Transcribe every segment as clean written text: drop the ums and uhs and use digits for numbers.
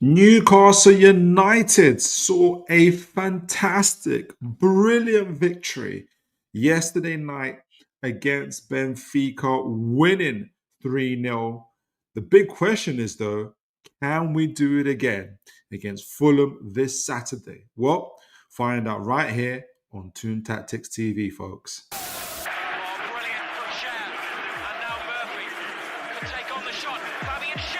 Newcastle United saw a fantastic, brilliant victory yesterday night against Benfica, winning 3-0. The big question is, though, can we do it again against Fulham this Saturday? Well, find out right here on Toon Tactics TV, folks. Brilliant from Shea. And now Murphy could take on the shot. Fabian Shea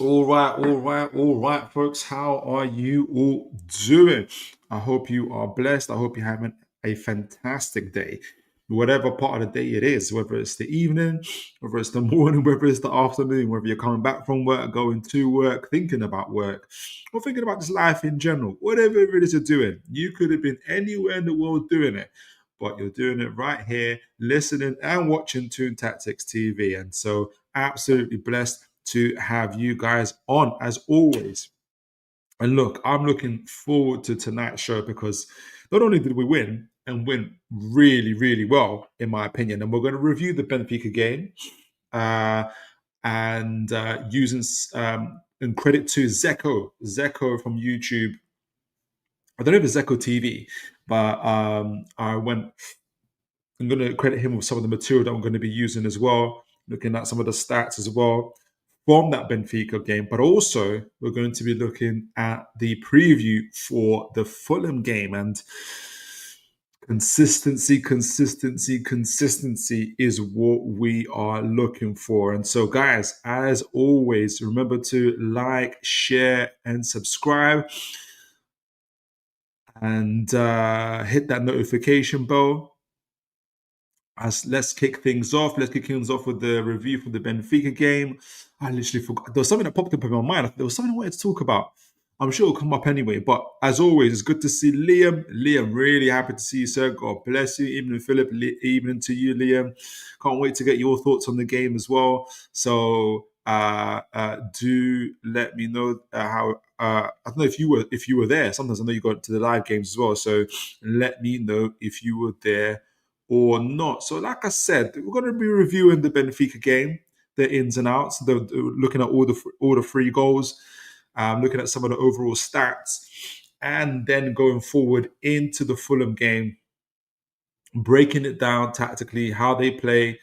All right, folks. How are you all doing? I hope you are blessed. I hope you're having a fantastic day. Whatever part of the day it is, whether it's the evening, whether it's the morning, whether it's the afternoon, whether you're coming back from work, going to work, thinking about work, or thinking about just life in general, whatever it is you're doing, you could have been anywhere in the world doing it, but you're doing it right here, listening and watching Toon Tactics TV. And so, absolutely blessed to have you guys on as always. And look, I'm looking forward to tonight's show because not only did we win and win really, really well, in my opinion, and we're going to review the Benfica game and using and credit to Zekko from YouTube. I don't know if it's Zekko TV, but I'm going to credit him with some of the material that I'm going to be using as well, looking at some of the stats as well from that Benfica game, but also we're going to be looking at the preview for the Fulham game. And consistency is what we are looking for. And so, guys, as always, remember to like, share, and subscribe, and hit that notification bell. Let's kick things off. Let's kick things off with the review for the Benfica game. I literally forgot. There was something that popped up in my mind. There was something I wanted to talk about. I'm sure it'll come up anyway. But as always, it's good to see Liam. Liam, really happy to see you, sir. God bless you. Evening, Philip. Evening to you, Liam. Can't wait to get your thoughts on the game as well. So do let me know how. I don't know if you were there. Sometimes I know you got to the live games as well. So let me know if you were there or not. So, like I said, we're going to be reviewing the Benfica game, the ins and outs, looking at all the free goals, looking at some of the overall stats, and then going forward into the Fulham game, breaking it down tactically, how they play,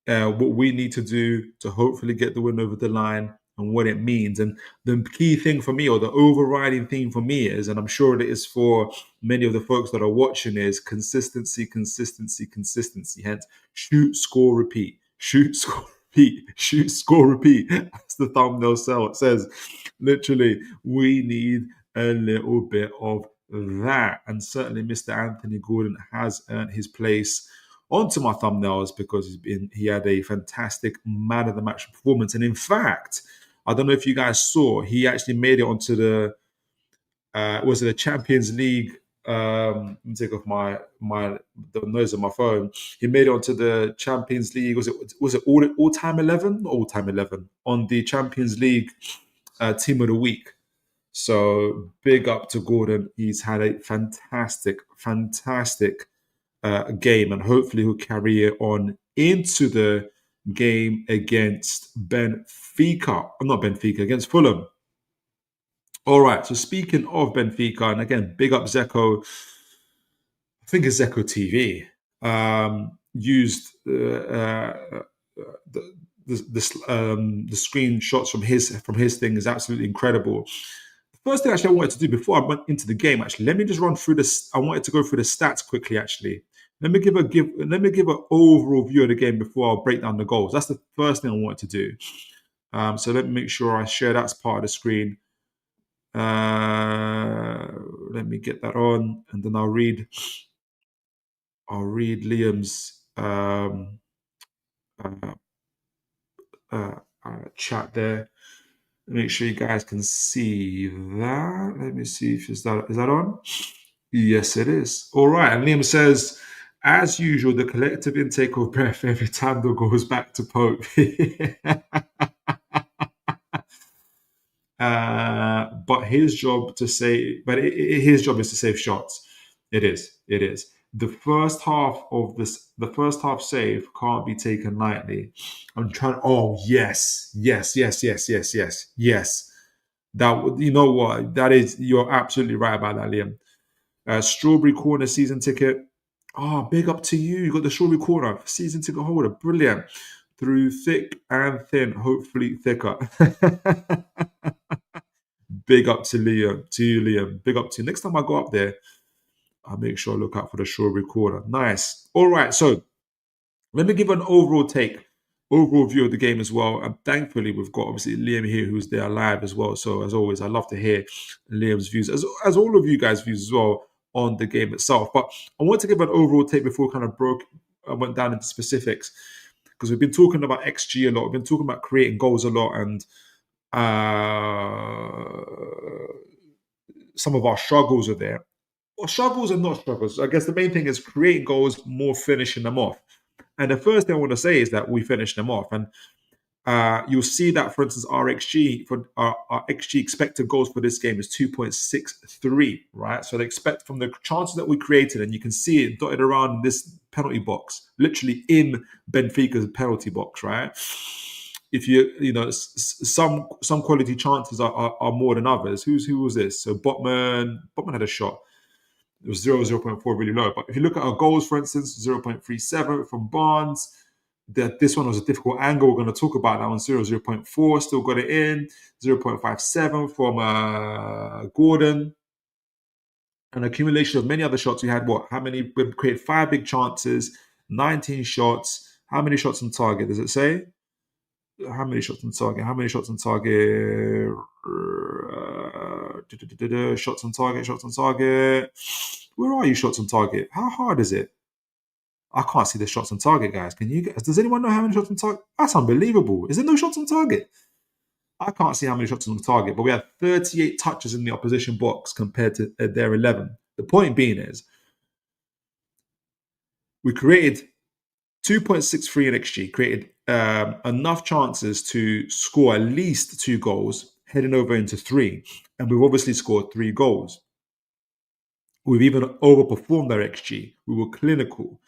what we need to do to hopefully get the win over the line, and what it means. And the key thing for me, or the overriding theme for me is, and I'm sure it is for many of the folks that are watching, is consistency. Hence, shoot, score, repeat. Shoot, score, repeat. Shoot, score, repeat. As the thumbnail says, literally, we need a little bit of that. And certainly Mr. Anthony Gordon has earned his place onto my thumbnails because he had a fantastic man of the match performance. And in fact, I don't know if you guys saw, he actually made it onto the was it the Champions League? Let me take off the noise of my phone. He made it onto the Champions League. Was it all time 11? All time 11 on the Champions League team of the week. So big up to Gordon. He's had a fantastic game, and hopefully he'll carry it on into the game against against Fulham. All right, so speaking of Benfica, and again, big up Zekko, I think it's Zekko TV, used the screenshots from his thing is absolutely incredible. The first thing actually I wanted to do before I went into the game, actually, let me just run through this. I wanted to go through the stats quickly, actually. Let me give an overall view of the game before I break down the goals. That's the first thing I wanted to do. So let me make sure I share that as part of the screen. Let me get that on, and then I'll read Liam's chat there. Make sure you guys can see that. Let me see if is that on? Yes, it is. All right. And Liam says, as usual, the collective intake of breath every time the goes back to Pope. but his job is to save shots. It is. The first half save can't be taken lightly. I'm trying. Oh yes. That, you know what? That is, you're absolutely right about that, Liam. Strawberry Corner season ticket. Oh, big up to you. You got the Strawberry Corner season ticket holder. Brilliant. Through thick and thin, hopefully thicker. Big up to Liam. To you, Liam. Big up to you. Next time I go up there, I'll make sure I look out for the Strawberry Corner. Nice. All right. So let me give an overall view of the game as well. And thankfully, we've got obviously Liam here, who's there live as well. So as always, I love to hear Liam's views, as all of you guys' views as well on the game itself. But I want to give an overall take before we kind of went down into specifics, because we've been talking about XG a lot. We've been talking about creating goals a lot, and some of our struggles are there. Well, struggles and not struggles. I guess the main thing is creating goals, more finishing them off. And the first thing I want to say is that we finished them off. And you'll see that, for instance, our XG expected goals for this game is 2.63, right? So they expect from the chances that we created, and you can see it dotted around in this penalty box, literally in Benfica's penalty box, right? If some quality chances are more than others. Who was this? So Botman had a shot. It was 0.4, really low. But if you look at our goals, for instance, 0.37 from Barnes. This one was a difficult angle. We're going to talk about that one. 0.4, still got it in. 0.57 from Gordon. An accumulation of many other shots. We had what? We created 5 big chances, 19 shots. How many shots on target? Does it say? How many shots on target? Shots on target. Where are you, shots on target? How hard is it? I can't see the shots on target, guys. Can you guys? Does anyone know how many shots on target? That's unbelievable. Is there no shots on target? I can't see how many shots on target, but we had 38 touches in the opposition box compared to their 11. The point being is, we created 2.63 in XG, created enough chances to score at least 2 goals, heading over into 3. And we've obviously scored 3 goals. We've even overperformed our XG. We were clinical.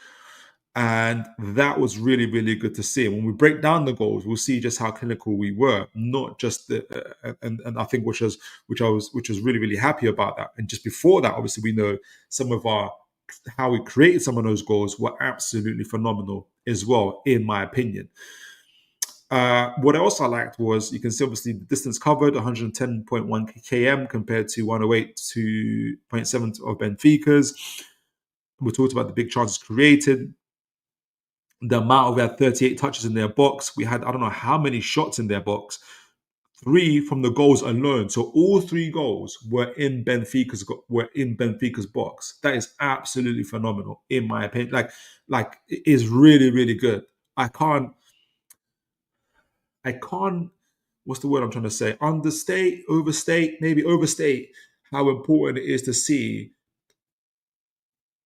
And that was really, really good to see. When we break down the goals, we'll see just how clinical we were, not just and I think which was really, really happy about that. And just before that, obviously, we know some of how we created some of those goals were absolutely phenomenal as well, in my opinion. What else I liked was, you can see obviously the distance covered, 110.1 km compared to 108.7 of Benfica's. We talked about the big chances created. The amount, we had 38 touches in their box. We had, I don't know how many shots in their box. 3 from the goals alone. So all 3 goals were in Benfica's box. That is absolutely phenomenal, in my opinion. Like it is really, really good. I can't. What's the word I'm trying to say? Overstate how important it is to see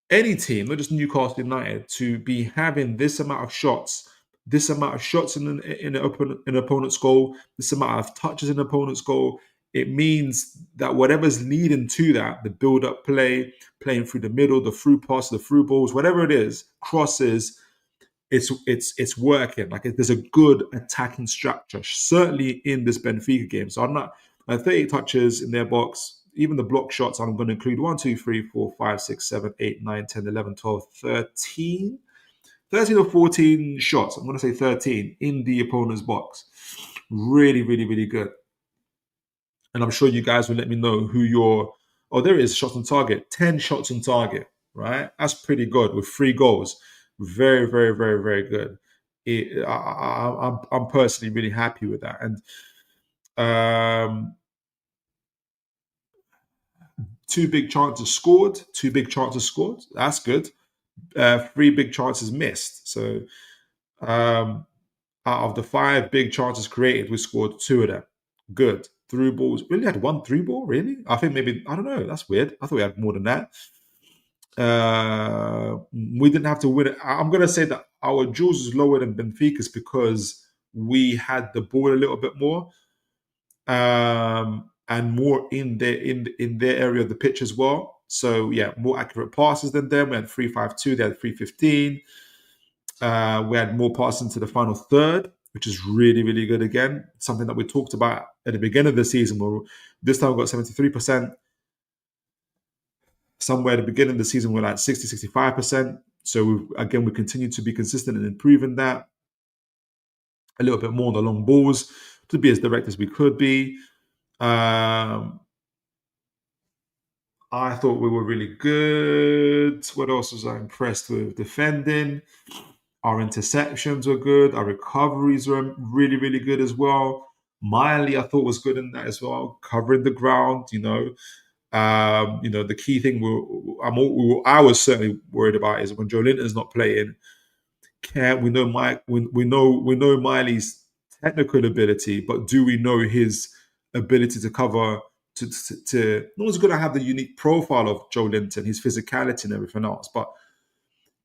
any team, not just Newcastle United, to be having this amount of shots in an opponent's goal, this amount of touches in an opponent's goal. It means that whatever's leading to that, the build-up play, playing through the middle, the through pass, the through balls, whatever it is, crosses, it's working. Like, there's a good attacking structure, certainly in this Benfica game. So I'm not 38 touches in their box. Even the block shots, I'm going to include 1, 2, 3, 4, 5, 6, 7, 8, 9, 10, 11, 12, 13 or 14 shots. I'm going to say 13 in the opponent's box. Really, really, really good. And I'm sure you guys will let me know who your... Oh, there is shots on target. 10 shots on target, right? That's pretty good with 3 goals. Very, very, very, very good. I'm personally really happy with that. And 2 big chances scored. That's good. 3 big chances missed. So out of the 5 big chances created, we scored 2 of them. Good. Through balls. We only had 1 through ball, really? I think maybe, I don't know. That's weird. I thought we had more than that. We didn't have to win it. I'm going to say that our duels is lower than Benfica's because we had the ball a little bit more. and more in their area of the pitch as well. So yeah, more accurate passes than them. We had 352, they had 315. We had more passes into the final third, which is really, really good again. Something that we talked about at the beginning of the season. Where this time we got 73%. Somewhere at the beginning of the season, we're like 60, 65%. So we continue to be consistent in improving that. A little bit more on the long balls to be as direct as we could be. I thought we were really good. What else was I impressed with? Defending. Our interceptions were good. Our recoveries were really, really good as well. Miley, I thought, was good in that as well, covering the ground. The key thing I was certainly worried about is when Joe Linton's not playing. We know Miley's technical ability, but do we know his ability to cover? No one's going to have the unique profile of Joe Linton, his physicality and everything else, but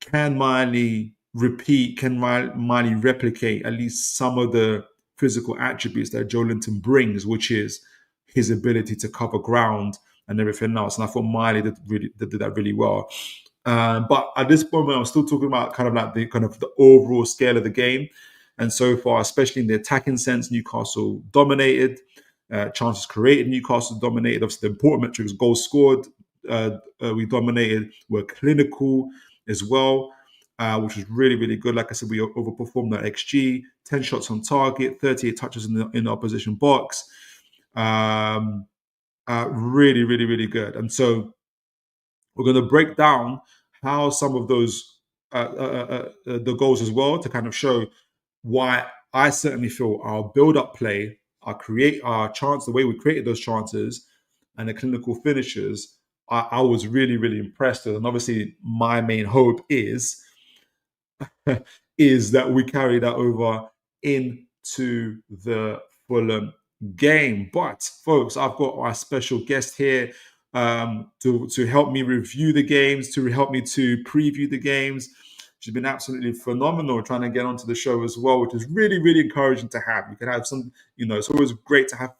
can Miley repeat? Can Miley replicate at least some of the physical attributes that Joe Linton brings, which is his ability to cover ground and everything else? And I thought Miley did that really well. But at this moment, I'm still talking about kind of like the overall scale of the game. And so far, especially in the attacking sense, Newcastle dominated. Chances created, Newcastle dominated. Obviously, the important metrics: goals scored, we dominated. We're clinical as well, which is really, really good. Like I said, we overperformed our XG. 10 shots on target, 38 touches in the opposition box. Really, really, really good. And so we're going to break down how some of those the goals as well, to kind of show why I certainly feel our build-up play, our chance, the way we created those chances, and the clinical finishes, I was really, really impressed with. And obviously, my main hope is that we carry that over into the Fulham game. But folks, I've got our special guest here to help me review the games, to help me to preview the games. She's been absolutely phenomenal trying to get onto the show as well, which is really, really encouraging to have. You can have some, it's always great to have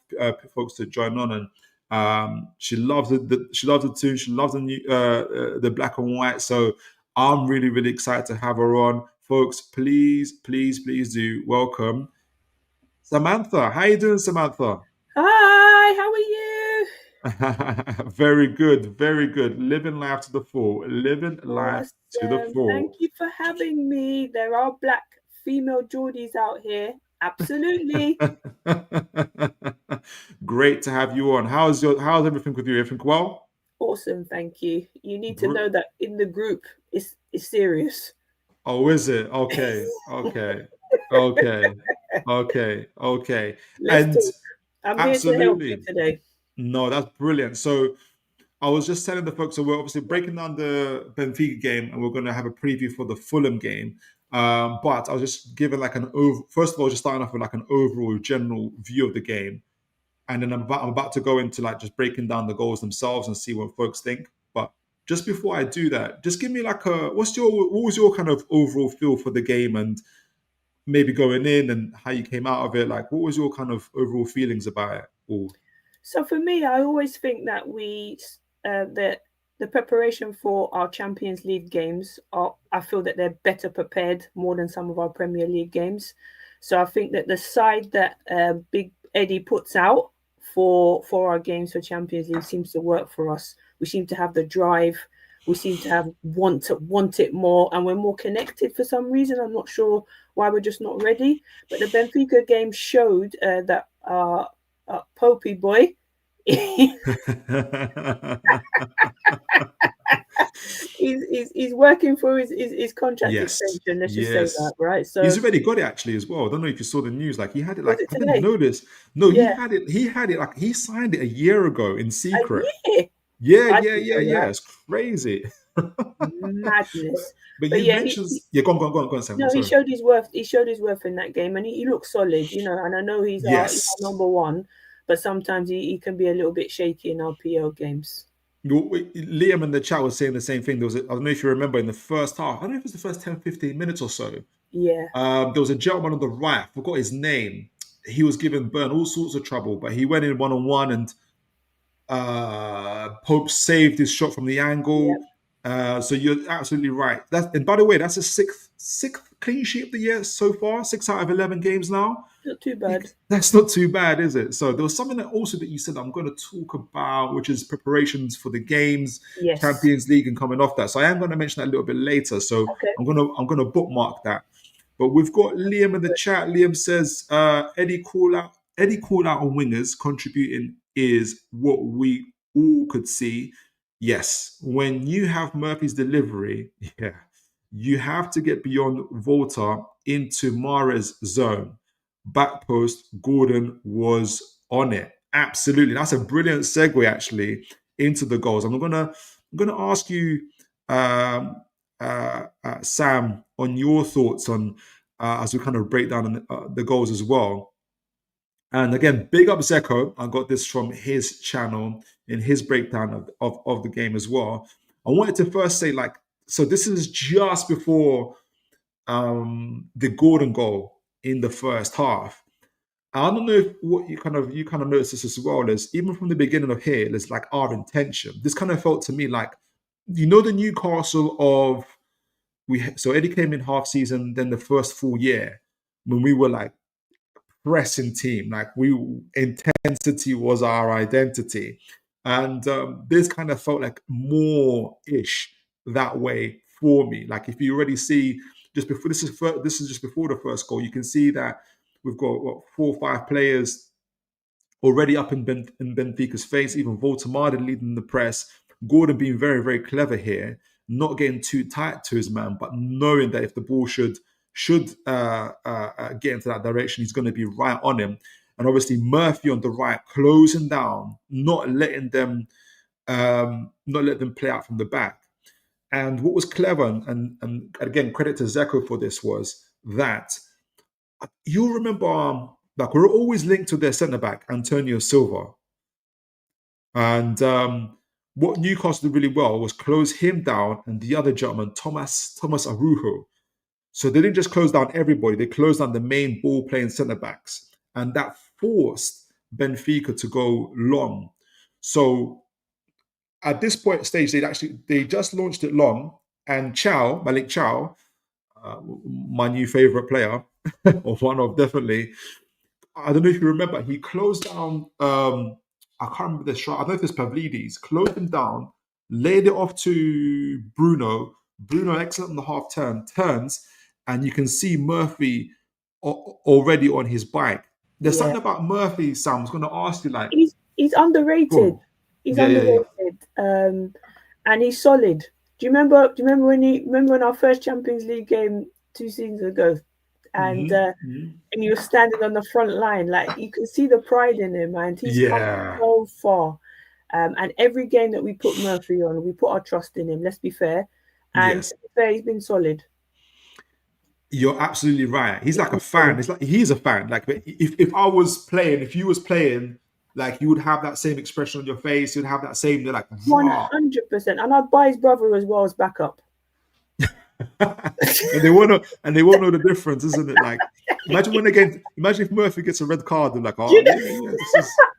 folks to join on. And she loves she loves the tune. She loves the black and white. So I'm really, really excited to have her on. Folks, please, please, please do welcome Samantha. How you doing, Samantha? Hi, how are you? Very good, very good. Living life to the full. Living life to the full. Thank you for having me. There are black female Geordies out here. Absolutely. Great to have you on. How's everything with you? Everything well? Awesome, thank you. You need to know that in the group it's serious. Oh, is it? Okay. I'm here to help you today. No, that's brilliant. So I was just telling the folks, so we're obviously breaking down the Benfica game, and we're going to have a preview for the Fulham game. But I was just giving first of all, just starting off with like an overall general view of the game, and then I'm about to go into like just breaking down the goals themselves and see what folks think. But just before I do that, just give me like what was your kind of overall feel for the game, and maybe going in and how you came out of it? Like, what was your kind of overall feelings about it all? So for me, I always think that the preparation for our Champions League games I feel that they're better prepared more than some of our Premier League games. So I think that the side that Big Eddie puts out for our games for Champions League seems to work for us. We seem to have the drive. We seem to want it more, and we're more connected for some reason. I'm not sure why we're just not ready. But the Benfica game showed that Popey boy. he's working for his contract extension. Let's just say that, right? So he's already got it actually as well. I don't know if you saw the news. Like he had it. Like I today? didn't notice. No, yeah. He had it. Like he signed it a year ago in secret. Yeah. It's crazy. Madness. But you mentioned, go on, Sam. No, he showed his worth. He showed his worth in that game, and he looked solid, And I know he's our number one, but sometimes he can be a little bit shaky in our PL games. Liam in the chat was saying the same thing. I don't know if you remember in the first half. I don't know if it was the first 10, 15 minutes or so. Yeah. There was a gentleman on the right. I forgot his name. He was giving Burn all sorts of trouble, but he went in one-on-one and Pope saved his shot from the angle. So you're absolutely right. And by the way, that's a sixth clean sheet of the year so far. 6 out of 11 games now. Not too bad. That's not too bad, is it? So there was something that you said I'm going to talk about, which is preparations for the games, Yes. Champions League, and coming off that. So I am going to mention that a little bit later. So Okay. I'm gonna bookmark that. But we've got Liam in the chat. Liam says Eddie call out on wingers contributing is what we all could see. Yes, when you have Murphy's delivery, you have to get beyond Volta into Mahrez's zone. Back post, Gordon was on it. Absolutely, that's a brilliant segue actually into the goals. I'm gonna ask you, Sam, on your thoughts on as we kind of break down the goals as well. And again, big up Zekko. I got this from his channel in his breakdown of the game as well. I wanted to first say, so this is just before the Gordon goal in the first half. I don't know if what you kind of noticed this as well, is even from the beginning of here, it's like our intention. This kind of felt to me like, the Newcastle of so Eddie came in half season, then the first full year when we were like pressing team, like intensity was our identity, and this kind of felt like more ish that way for me. Like if you already see just before this is just before the first goal, you can see that we've got 4 or 5 players already up in Benfica's face. Even Woltemade leading the press. Gordon being very, very clever here, not getting too tight to his man, but knowing that if the ball should get into that direction, he's going to be right on him. And obviously Murphy on the right, closing down, not letting them play out from the back. And what was clever, and again, credit to Zekko for this, was that you remember, like, we're always linked to their centre back, Antonio Silva. And what Newcastle did really well was close him down and the other gentleman, Thomas Arujo. So they didn't just close down everybody, they closed down the main ball playing centre backs. And that forced Benfica to go long. So at this stage, they just launched it long, and Malik Chow, my new favourite player, or one of definitely, I don't know if you remember, he closed down, I can't remember the shot, I don't know if it's Pavlidis, closed him down, laid it off to Bruno. Bruno, excellent on the half turns, and you can see Murphy already on his bike. There's something about Murphy, Sam, I was going to ask you, like... He's underrated. He's underrated. And he's solid. Do you remember when our first Champions League game 2 seasons ago, and and he was standing on the front line, like you can see the pride in him, and he's come so far. And every game that we put Murphy on, we put our trust in him. Let's be fair, and to be fair, he's been solid. You're absolutely right. He's like a fan. It's like he's a fan. Like if I was playing, if you was playing, like you would have that same expression on your face. You'd have that same, like 100%. And I'd buy his brother as well as backup. and they won't know the difference, isn't it? Like imagine if Murphy gets a red card, they're like,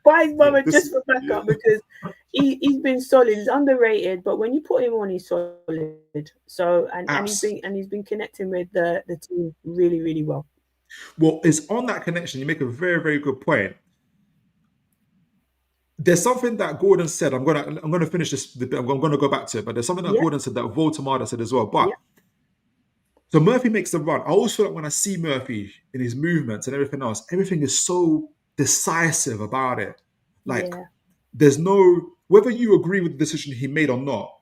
buy his brother just for backup, because he's been solid. He's underrated, but when you put him on, he's solid. So and he's been connecting with the team really, really well. Well, it's on that connection. You make a very, very good point. There's something that Gordon said. I'm gonna finish this. I'm gonna go back to it, but there's something that Gordon said that Woltemade said as well. But so Murphy makes the run. I always feel like when I see Murphy in his movements and everything else, everything is so decisive about it. Like there's no, whether you agree with the decision he made or not.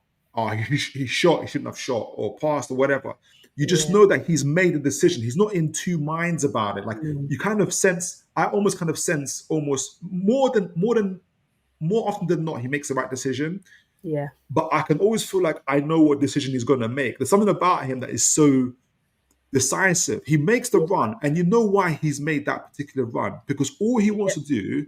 He shot, he shouldn't have shot, or passed, or whatever. You just know that he's made a decision. He's not in two minds about it. Like you kind of sense. I almost kind of sense almost more often than not, he makes the right decision. Yeah. But I can always feel like I know what decision he's going to make. There's something about him that is so decisive. He makes the run, and you know why he's made that particular run, because all he wants to do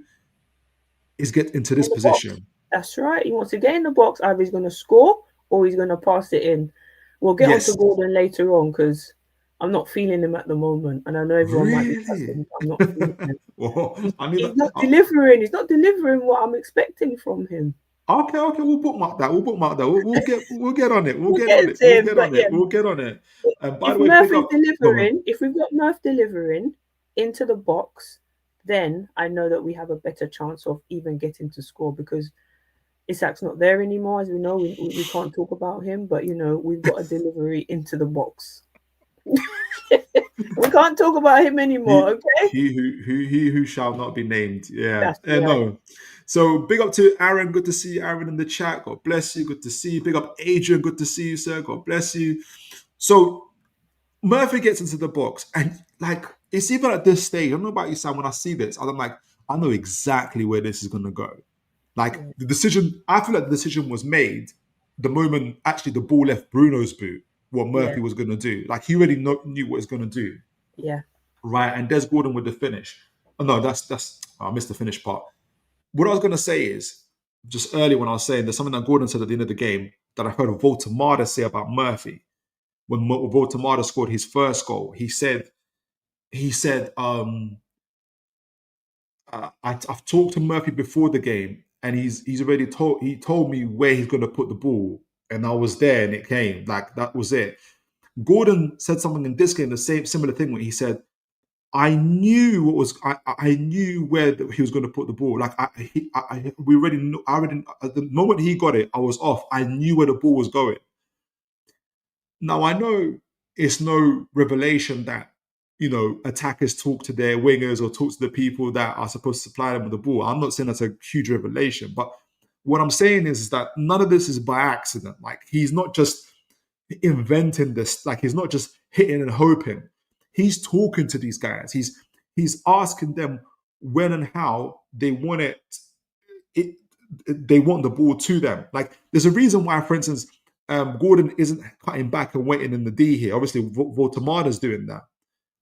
is get into this position. Box. That's right. He wants to get in the box. Either he's going to score or he's going to pass it in. We'll get on to Gordon later on, because I'm not feeling him at the moment, and I know everyone might be Really? saying I'm not feeling him. Well, I need He's not delivering. He's not delivering what I'm expecting from him. Okay, we'll bookmark that. We'll get on it. We'll We'll get get on it. to We'll him, get but on yeah, it. We'll get on it. And by if the way, big Murphy's up. delivering, if we've got Murph delivering into the box, then I know that we have a better chance of even getting to score, because Isak's not there anymore. As we know, we can't talk about him, but we've got a delivery into the box. We can't talk about him anymore, okay? He who shall not be named. Yeah. That's right. No. So big up to Aaron. Good to see you, Aaron, in the chat. God bless you. Good to see you. Big up Adrian. Good to see you, sir. God bless you. So Murphy gets into the box, and like it's even at this stage. I don't know about you, Sam. When I see this, I'm like, I know exactly where this is gonna go. Like the decision, I feel like the decision was made the moment actually the ball left Bruno's boot. What Murphy was gonna do, like he already knew what he was gonna do. Yeah. Right, and Des Gordon with the finish. Oh no, that's I missed the finish part. What I was gonna say is just earlier when I was saying there's something that Gordon said at the end of the game that I heard Woltemade say about Murphy. When Woltemade scored his first goal, he said, I've talked to Murphy before the game, and he told me where he's going to put the ball, and I was there, and it came. Like that was it. Gordon said something in this game, the similar thing, where he said, I knew I knew where he was going to put the ball. Like we already know. At the moment he got it, I was off. I knew where the ball was going. Now I know it's no revelation that attackers talk to their wingers or talk to the people that are supposed to supply them with the ball. I'm not saying that's a huge revelation, but what I'm saying is that none of this is by accident. Like he's not just inventing this. Like he's not just hitting and hoping. He's talking to these guys. He's asking them when and how they want it. They want the ball to them. Like there's a reason why, for instance, Gordon isn't cutting back and waiting in the D here. Obviously, Woltemade's doing that.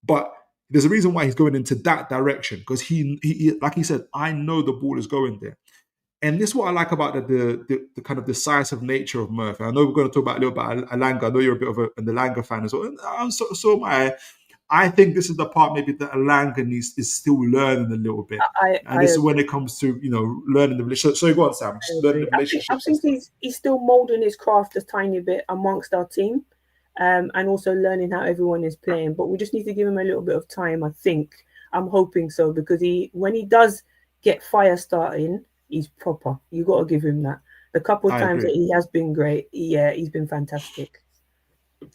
But there's a reason why he's going into that direction, because he like he said, I know the ball is going there. And this is what I like about the kind of decisive nature of Murphy. I know we're going to talk about a little bit Alanga. I know you're a bit of an Alanga fan as well. And so am I. I think this is the part maybe that Alanga is still learning a little bit. And this is when it comes to, learning the relationship. So go on, Sam. I think he's still molding his craft a tiny bit amongst our team. And also learning how everyone is playing. But we just need to give him a little bit of time, I think. I'm hoping so, because when he does get fire starting, he's proper. You got to give him that. The couple of times that he has been great, he's been fantastic.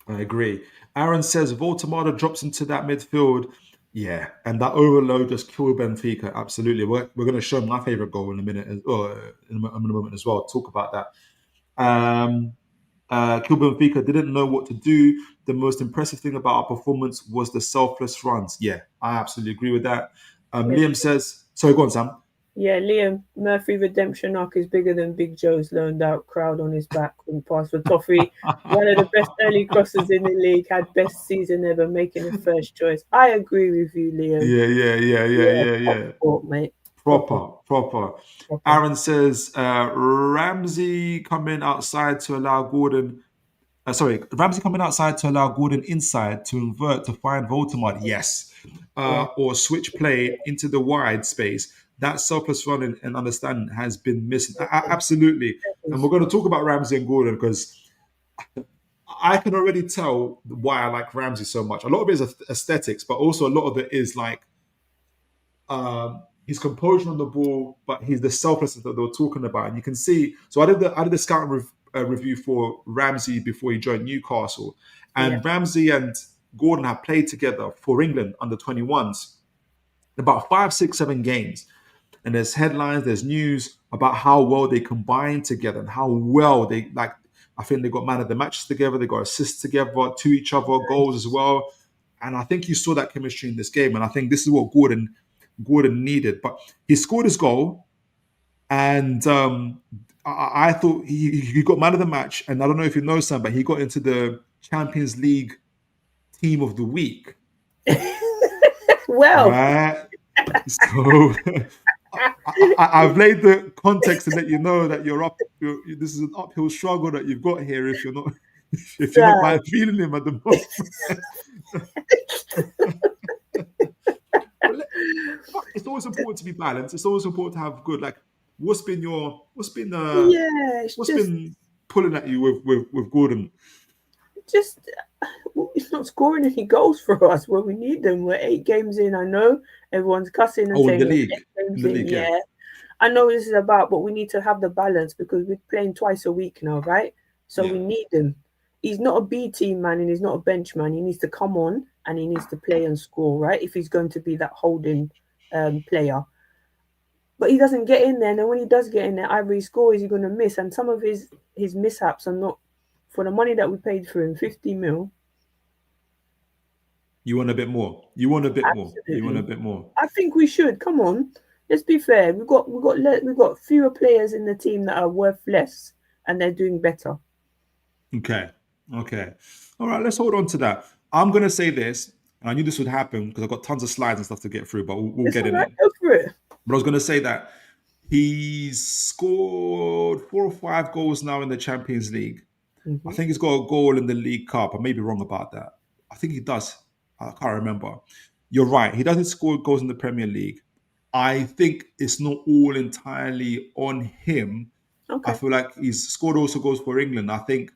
I agree. Aaron says Woltemade drops into that midfield. Yeah, and that overload just killed Benfica. Absolutely. We're going to show my favorite goal in a minute, or in a moment as well. Talk about that. Killed Benfica, didn't know what to do. The most impressive thing about our performance was the selfless runs. Yeah, I absolutely agree with that. Liam says, sorry, go on, Sam. Yeah, Liam, Murphy redemption arc is bigger than Big Joe's loaned out crowd on his back when pass for Toffee. One of the best early crosses in the league, had best season ever, making a first choice. I agree with you, Liam. Yeah. Sport, mate. Proper. Aaron says Ramsey coming outside to allow Gordon. Ramsey coming outside to allow Gordon inside to invert to find Woltemade. Yes, or switch play into the wide space. That selfless running and understanding has been missing. Absolutely, and we're going to talk about Ramsey and Gordon, because I can already tell why I like Ramsey so much. A lot of it is aesthetics, but also a lot of it is like his composure on the ball, but he's the selflessness that they were talking about. And you can see. So I did the scouting review for Ramsey before he joined Newcastle, and Ramsey and Gordon have played together for England under 21s about 5, 6, 7 games. And there's headlines, there's news about how well they combine together and how well they like. I think they got man of the matches together, they got assists together to each other, goals as well. And I think you saw that chemistry in this game. And I think this is what Gordon needed. But he scored his goal, and I thought he got man of the match. And I don't know if you know, Sam, but he got into the Champions League Team of the Week. Well, right? So I've laid the context to let you know that this is an uphill struggle that you've got here if you're not quite feeling him at the moment. But it's always important to be balanced. It's always important to have good. Like, what's been Yeah, it's just pulling at you with Gordon? just he's not scoring any goals for us when we need them. We're 8 games in. I know everyone's cussing and Oh, in saying the we're league, 8 games in. yeah. Yeah, I know this is about, but we need to have the balance because we're playing twice a week now, right? So Yeah. we need him. He's not a B team man and he's not a bench man. He needs to come on and he needs to play and score, right? If he's going to be that holding player. But he doesn't get in there. And then when he does get in there, either he scores, he's going to miss. And some of his mishaps are not, for the money that we paid for him, 50 mil. You want a bit more. You want a bit more. You Absolutely. want a bit more. I think we should. Come on. Let's be fair. We've got fewer players in the team that are worth less and they're doing better. Okay. All right, let's hold on to that. I'm going to say this, and I knew this would happen because I've got tons of slides and stuff to get through, but we'll get in it. Go for it. But I was going to say that he's scored 4 or 5 goals now in the Champions League. I think he's got a goal in the League Cup. I may be wrong about that. I think he does. I can't remember. You're right. He doesn't score goals in the Premier League. I think it's not all entirely on him. Okay. I feel like he's scored also goals for England. I think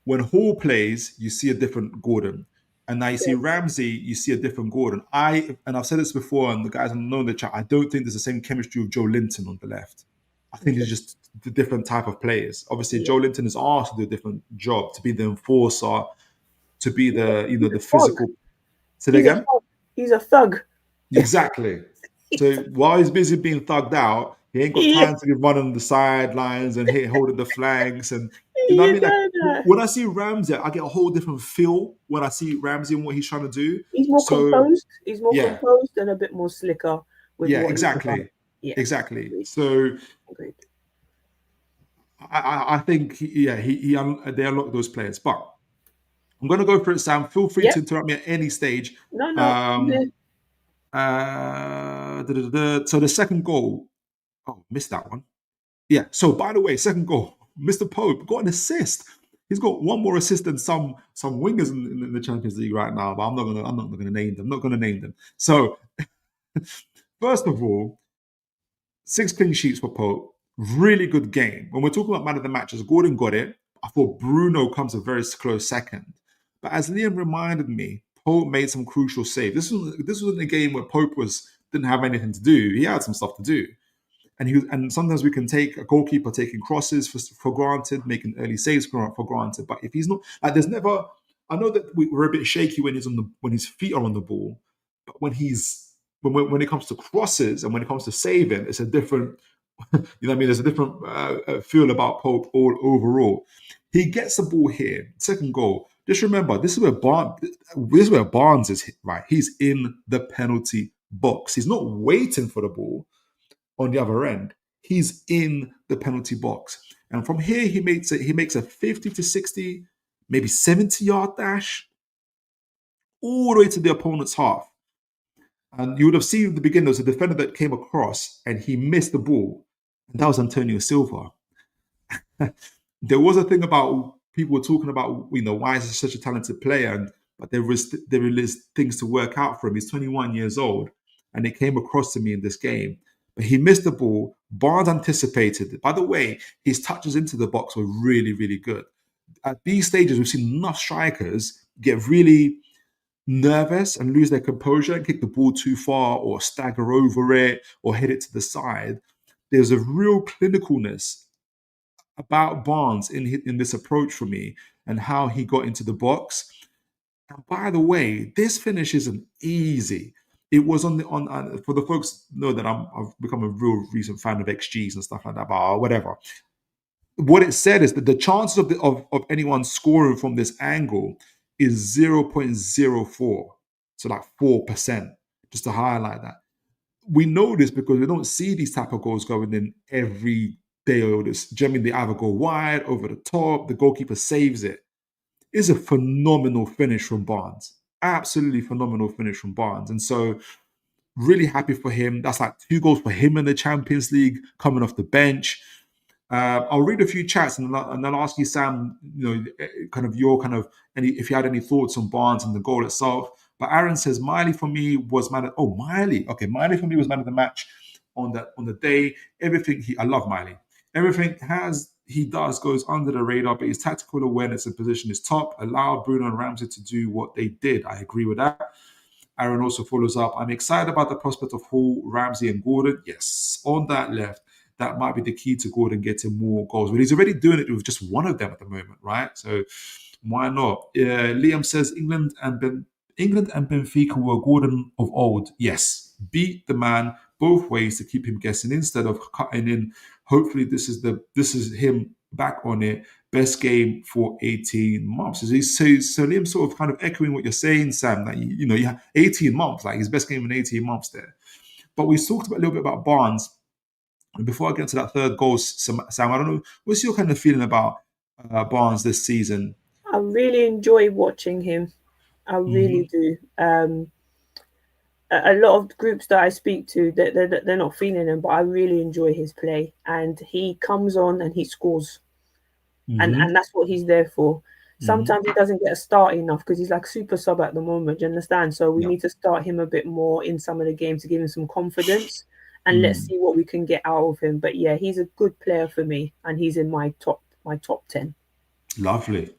when Hall plays, you see a different Gordon. And now you see Ramsey, you see a different Gordon. I've said this before, and the guys know in the chat, I don't think there's the same chemistry with Joe Linton on the left. I think it's just the different type of players. Obviously, Joe Linton is asked to do a different job, to be the enforcer, to be the physical. Say that again? He's a thug. Exactly. So while he's busy being thugged out, he ain't got time to be running on the sidelines and holding the flanks. And you know what I mean? Like, when I see Ramsey, I get a whole different feel when I see Ramsey and what he's trying to do. He's more composed. He's more composed and a bit more slicker. With exactly. Exactly. So I think they unlock those players. But I'm going to go for it, Sam. Feel free to interrupt me at any stage. No. So the second goal, missed that one. Yeah. So by the way, second goal, Mr. Pope got an assist. He's got one more assist than some wingers in the Champions League right now. But I'm not gonna name them. I'm not gonna name them. So first of all, 6 clean sheets for Pope. Really good game. When we're talking about man of the matches, Gordon got it. I thought Bruno comes a very close second. But as Liam reminded me, Pope made some crucial saves. This wasn't a game where Pope didn't have anything to do. He had some stuff to do. And sometimes we can take a goalkeeper taking crosses for granted, making early saves for granted. But if he's not, like, there's never. I know that we're a bit shaky when his feet are on the ball, but when it comes to crosses and when it comes to saving, it's a different. You know what I mean? There's a different feel about Pope all overall. He gets the ball here, second goal. Just remember, this is where Barnes is, right? He's in the penalty box. He's not waiting for the ball on the other end. He's in the penalty box. And from here, he makes a 50 to 60, maybe 70-yard dash all the way to the opponent's half. And you would have seen at the beginning, there was a defender that came across and he missed the ball. And that was Antonio Silva. There was a thing about people were talking about, why is he such a talented player? But there is things to work out for him. He's 21 years old. And it came across to me in this game. But he missed the ball. Barnes anticipated it. By the way, his touches into the box were really, really good. At these stages, we've seen enough strikers get really nervous and lose their composure and kick the ball too far or stagger over it or hit it to the side. There's a real clinicalness about Barnes in this approach for me and how he got into the box. And by the way, this finish isn't easy. It was for the folks know that I've become a real recent fan of XGs and stuff like that, but whatever. What it said is that the chances of anyone scoring from this angle is 0.04, so like 4%, just to highlight that. We know this because we don't see these type of goals going in every day or this. Generally, they either go wide, over the top, the goalkeeper saves it. It's a phenomenal finish from Barnes. Absolutely phenomenal finish from Barnes. And so really happy for him. That's like 2 goals for him in the Champions League, coming off the bench. I'll read a few chats and then I'll ask you, Sam, if you had any thoughts on Barnes and the goal itself. But Aaron says Miley for me was man. Miley. Okay, Miley for me was man of the match on the day. I love Miley. Everything he does goes under the radar, but his tactical awareness and position is top. Allow Bruno and Ramsey to do what they did. I agree with that. Aaron also follows up. I'm excited about the prospect of Howe, Ramsey, and Gordon. Yes, on that left, that might be the key to Gordon getting more goals. But he's already doing it with just one of them at the moment, right? So why not? Liam says England and Benfica were Gordon of old. Yes, beat the man both ways to keep him guessing instead of cutting in. Hopefully, this is him back on it. Best game for 18 months. So Liam sort of kind of echoing what you're saying, Sam, that you have 18 months, like his best game in 18 months there. But we talked a little bit about Barnes. And before I get to that third goal, Sam, I don't know, what's your kind of feeling about Barnes this season? I really enjoy watching him. I really do. A lot of groups that I speak to, they're not feeling him, but I really enjoy his play. And he comes on and he scores. And that's what he's there for. Sometimes he doesn't get a start enough because he's like super sub at the moment, do you understand? So we need to start him a bit more in some of the games to give him some confidence. And let's see what we can get out of him. But yeah, he's a good player for me, and he's in my top 10. Lovely.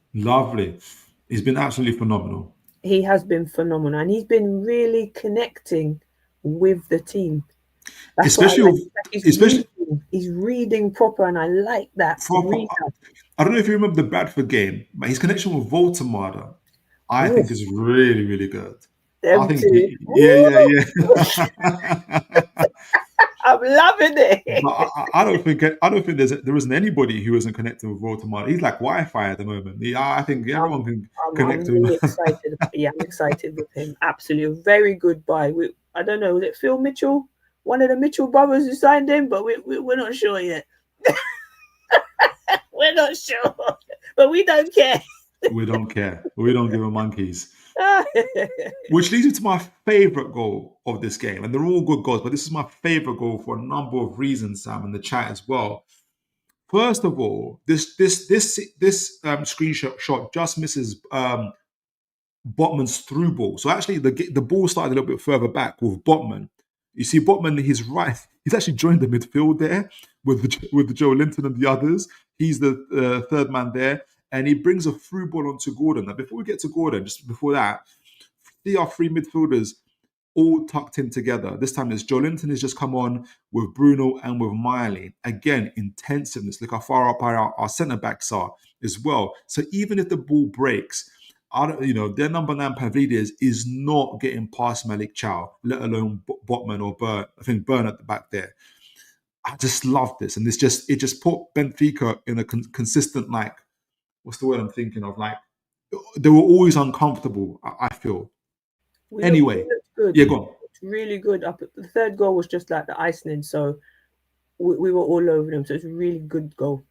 He's been absolutely phenomenal. He has been phenomenal, and he's been really connecting with the team. That's he's reading proper, and I like that. I don't know if you remember the Bradford game, but his connection with Woltemade, I think, is really, really good. Yeah. I'm loving it. But I don't think there isn't anybody who isn't connected with Woltemade. He's like Wi-Fi at the moment. I think everyone can connect to him. Really excited. Yeah, I'm excited with him. Absolutely, very good buy. I don't know, was it Phil Mitchell, one of the Mitchell brothers who signed him, but we're not sure yet. We're not sure, but we don't care. We don't care. We don't give a monkeys. Which leads me to my favorite goal of this game, and they're all good goals, but this is my favorite goal for a number of reasons, Sam, in the chat as well. First of all, this screenshot just misses Botman's through ball. So actually, the ball started a little bit further back with Botman. You see, Botman, he's right. He's actually joined the midfield there with Joe Linton and the others. He's the third man there. And he brings a through ball onto Gordon. Now, before we get to Gordon, just before that, see our three midfielders all tucked in together. This time, Joe Linton has just come on with Bruno and with Miley. Again, intensiveness. Look how far up our centre-backs are as well. So even if the ball breaks, their number 9 Pavlidis is not getting past Malik Chow, let alone Botman or Burn. I think Burn at the back there. I just love this. And it just put Benfica in a consistent, like, what's the word I'm thinking of? Like, they were always uncomfortable, I feel. Anyway, good. Yeah, go on. It's really good. The third goal was just like the Iceland, so we were all over them. So it's a really good goal.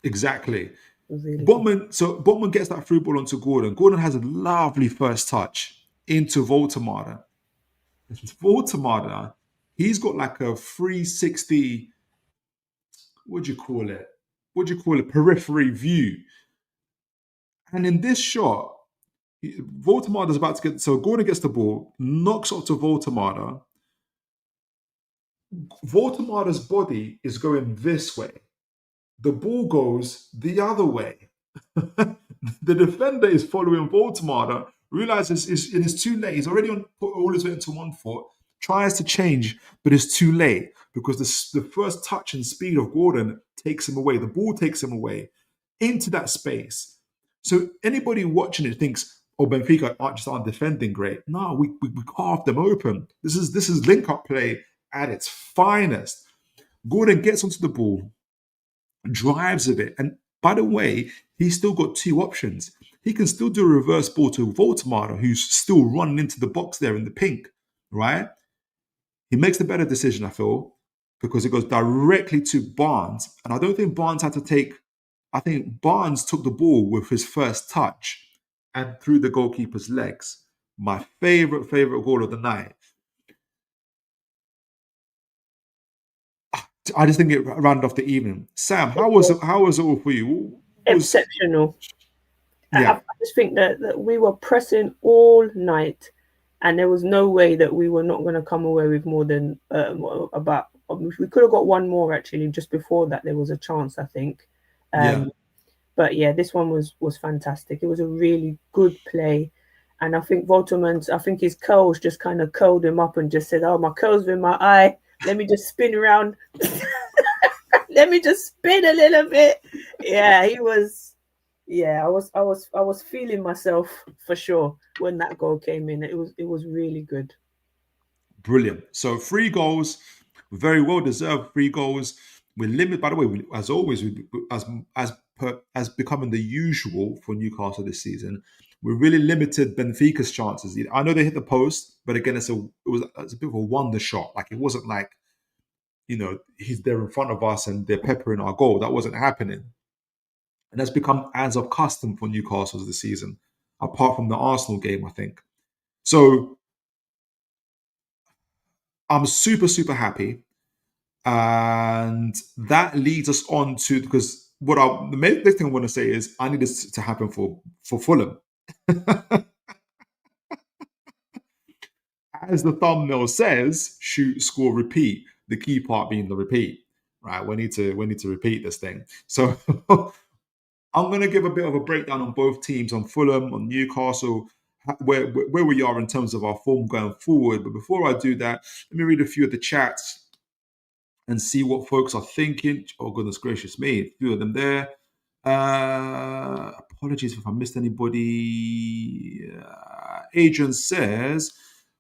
Exactly. Really Botman gets that through ball onto Gordon. Gordon has a lovely first touch into Woltemade. Woltemade, he's got like a 360, what do you call it? Periphery view. And in this shot, Woltemade is about to get... So Gordon gets the ball, knocks up to Woltemade. Woltemade's body is going this way. The ball goes the other way. The defender is following Woltemade, realizes it's too late. He's already put all his weight into one foot, tries to change, but it's too late because the first touch and speed of Gordon takes him away. The ball takes him away into that space. So anybody watching it thinks, Benfica aren't defending great. No, we carved them open. This is link-up play at its finest. Gordon gets onto the ball, drives a bit, and by the way, he's still got two options. He can still do a reverse ball to Woltemade, who's still running into the box there in the pink, right? He makes the better decision, I feel, because it goes directly to Barnes. And I don't think Barnes had to take... I think Barnes took the ball with his first touch and through the goalkeeper's legs. My favorite goal of the night. I just think it rounded off the evening. Sam, how was it all for you? Exceptional. Yeah. I just think that we were pressing all night, and there was no way that we were not going to come away with more than about. We could have got one more actually. Just before that, there was a chance, I think. But yeah, this one was fantastic. It was a really good play. And I think his curls just kind of curled him up and just said, "Oh, my curls are in my eye. Let me just spin around. Let me just spin a little bit." Yeah, he was. Yeah, I was feeling myself for sure when that goal came in. It was really good. Brilliant. So 3 goals, very well deserved 3 goals. We're limited, by the way, as always, as becoming the usual for Newcastle this season. We really limited Benfica's chances. I know they hit the post, but again, it's a bit of a wonder shot. Like, it wasn't like, he's there in front of us and they're peppering our goal. That wasn't happening. And that's become as of custom for Newcastle this season, apart from the Arsenal game, I think. So I'm super, super happy. And that leads us on to, because the main thing I want to say is I need this to happen for Fulham. As the thumbnail says, shoot, score, repeat. The key part being the repeat, right? We need to repeat this thing. So I'm going to give a bit of a breakdown on both teams, on Fulham, on Newcastle, where we are in terms of our form going forward. But before I do that, let me read a few of the chats and see what folks are thinking. Oh, goodness gracious me, a few of them there. Apologies if I missed anybody. Adrian says,